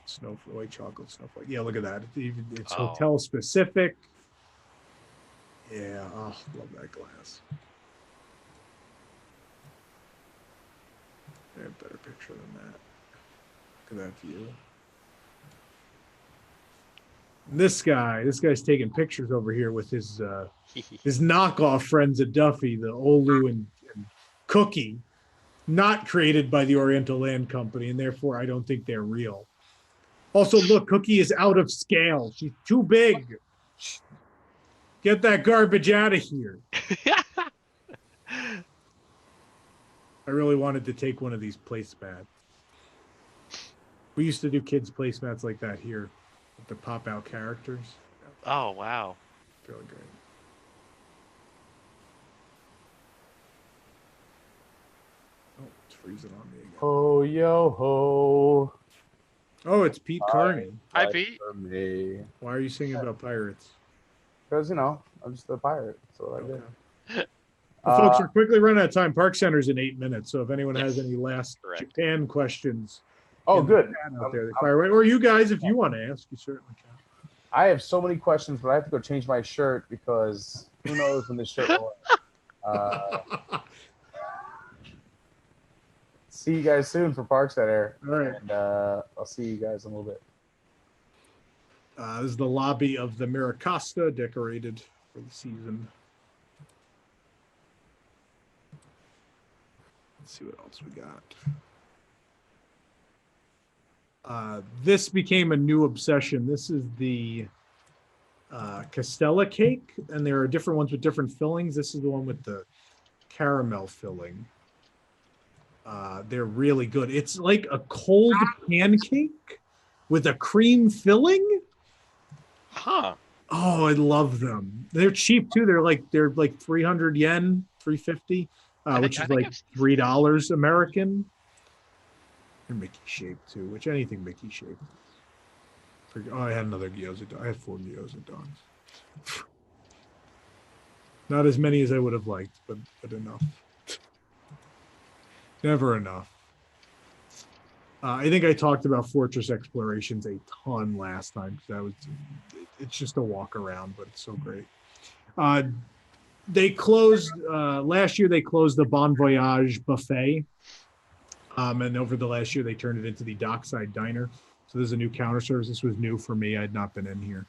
white chocolate snowflake. Yeah, look at that. It's hotel specific. Yeah, love that glass. I have a better picture than that. Look at that view. This guy's taking pictures over here with his knockoff friends at Duffy, the Olu and Cookie. not created by the Oriental Land Company, and therefore I don't think they're real. Also, look, Cookie is out of scale. She's too big. Get that garbage out of here. I really wanted to take one of these placemats. We used to do kids' placemats like that here with the pop-out characters.
Oh, wow.
Really great. Oh, it's freezing on me again.
Ho, yo, ho.
Oh, it's Pete Carney.
Hi,
Fight
Pete.
for me.
Why are you singing about pirates?
Because, I'm just a pirate. So I
Okay.
did.
Well, folks, we're quickly running out of time. Park Center's in 8 minutes. So if anyone has
Yes,
any last
correct.
Japan questions
Oh,
in the
good.
chat out there, they fire away. Or you guys, if you want to ask, you certainly can.
I have so many questions, but I have to go change my shirt because who knows when this shirt will see you guys soon for Park Center.
All right.
And I'll see you guys in a little bit.
This is the lobby of the Miracosta, decorated for the season. Let's see what else we got. This became a new obsession. This is the Castella cake, and there are different ones with different fillings. This is the one with the caramel filling. They're really good. It's like a cold pancake with a cream filling.
Huh.
Oh, I love them. They're cheap too. They're like 300 yen, 350, which is like $3 American. They're Mickey shaped too, which anything Mickey shaped. Oh, I had another gyoza. I had 4 gyoza dogs. Not as many as I would have liked, but enough. Never enough. I think I talked about Fortress Explorations a ton last time because it's just a walk around, but it's so great. They closed last year. They closed the Bon Voyage buffet, and over the last year they turned it into the Dockside Diner. So there's a new counter service. This was new for me. I had not been in here.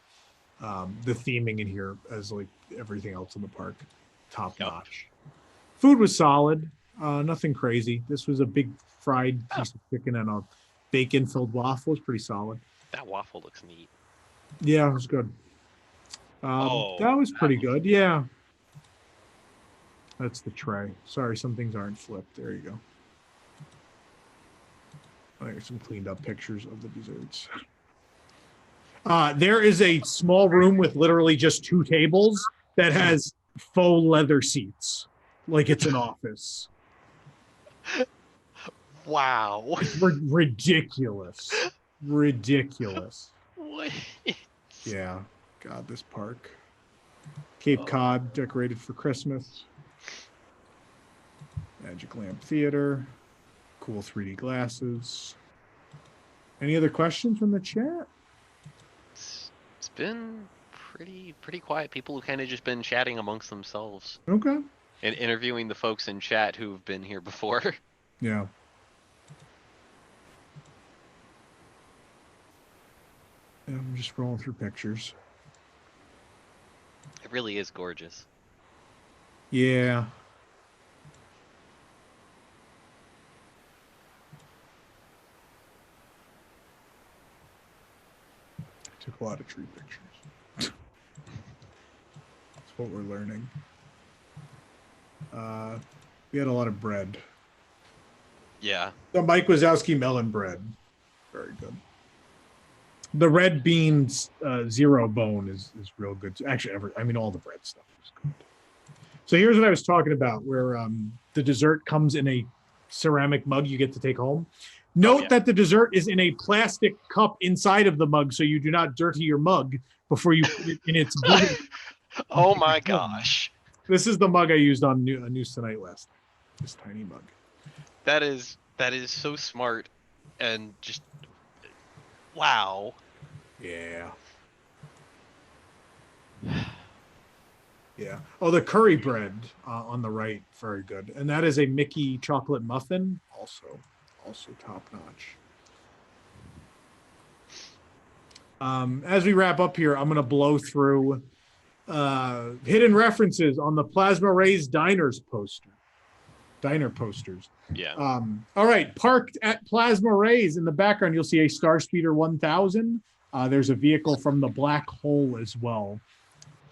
The theming in here, as like everything else in the park, top notch. Food was solid. Nothing crazy. This was a big fried piece of chicken and a bacon-filled waffle. It's pretty solid.
That waffle looks neat.
Yeah, it was good. That was pretty good. Yeah. That's the tray. Sorry, some things aren't flipped. There you go. There's some cleaned up pictures of the desserts. There is a small room with literally just 2 tables that has faux leather seats, like it's an office.
Wow.
Ridiculous. Ridiculous.
What?
Yeah. God, this park. Cape Cod, decorated for Christmas. Magic Lamp Theater. Cool 3D glasses. Any other questions from the chat?
It's been pretty quiet. People who kind of just been chatting amongst themselves.
Okay.
And interviewing the folks in chat who've been here before.
Yeah. I'm just scrolling through pictures.
It really is gorgeous.
Yeah. I took a lot of tree pictures. That's what we're learning. We had a lot of bread.
Yeah.
The Mike Wazowski melon bread. Very good. The red beans zero bone is real good. Actually, all the bread stuff is good. So here's what I was talking about, where the dessert comes in a ceramic mug you get to take home. Note that the dessert is in a plastic cup inside of the mug, so you do not dirty your mug before you put it in its big.
Oh my gosh.
This is the mug I used on News Tonight last night. This tiny mug.
That is so smart and just wow.
Yeah. Yeah. Oh, the curry bread on the right, very good. And that is a Mickey chocolate muffin, also top notch. As we wrap up here, I'm going to blow through hidden references on the Plasma Rays Diners poster. diner posters.
Yeah.
All right, parked at Plasma Rays in the background, you'll see a Star Speeder 1000. There's a vehicle from the Black Hole as well.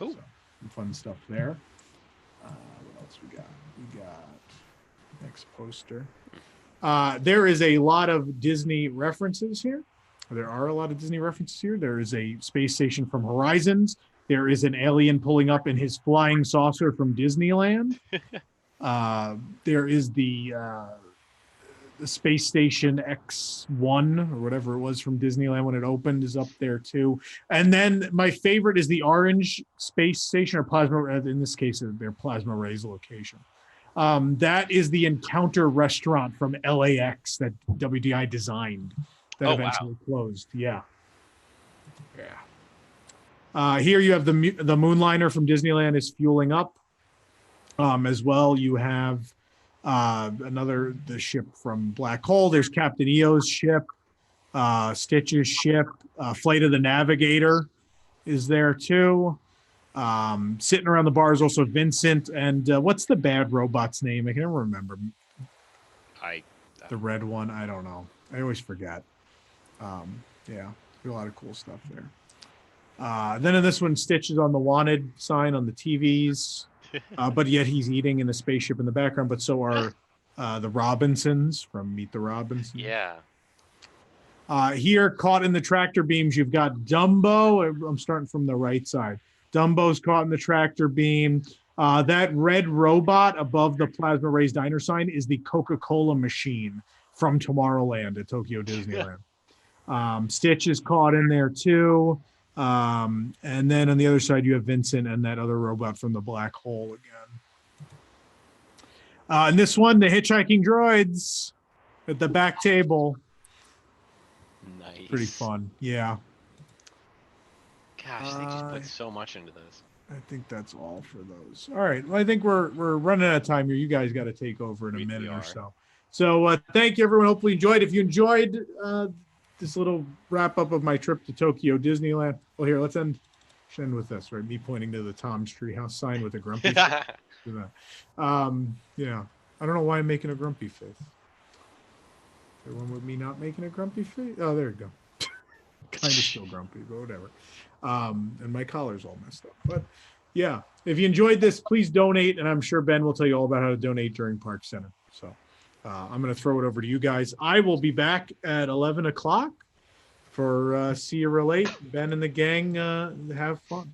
Ooh.
So, some fun stuff there. What else we got? We got next poster. There is a lot of Disney references here. There are a lot of Disney references here. There is a space station from Horizons. There is an alien pulling up in his flying saucer from Disneyland. There is the space station X1 or whatever it was from Disneyland when it opened is up there too. And then my favorite is the orange space station or plasma. In this case, their Plasma Rays location. That is the Encounter restaurant from LAX that WDI designed that eventually closed. Yeah. Here you have the Moonliner from Disneyland is fueling up. As well, you have the ship from Black Hole. There's Captain EO's ship, Stitch's ship, Flight of the Navigator is there too. Sitting around the bar is also Vincent and what's the bad robot's name? I can never remember. The red one. I don't know. I always forget. Yeah, a lot of cool stuff there. Then in this one, Stitch is on the wanted sign on the TVs, but yet he's eating in a spaceship in the background. But so are the Robinsons from Meet the Robinsons.
Yeah.
Here, caught in the tractor beams, you've got Dumbo. I'm starting from the right side. Dumbo's caught in the tractor beam. That red robot above the Plasma Rays diner sign is the Coca-Cola machine from Tomorrowland at Tokyo Disneyland. Stitch is caught in there too. And then on the other side, you have Vincent and that other robot from the Black Hole again. And this one, the hitchhiking droids at the back table.
Nice.
Pretty fun. Yeah.
Gosh, they just put so much into this.
I think that's all for those. All right. Well, I think we're running out of time here. You guys got to take over in a minute or so. So thank you, everyone. Hopefully you enjoyed. If you enjoyed this little wrap up of my trip to Tokyo Disneyland. Well, here, let's end with this, right? Me pointing to the Tom's Treehouse sign with a grumpy face. Yeah. I don't know why I'm making a grumpy face. Everyone with me not making a grumpy face? Oh, there you go. Kind of still grumpy, but whatever. And my collar's all messed up. But yeah, if you enjoyed this, please donate. And I'm sure Ben will tell you all about how to donate during Park Center. So I'm going to throw it over to you guys. I will be back at 11 o'clock for See You Relate. Ben and the gang have fun.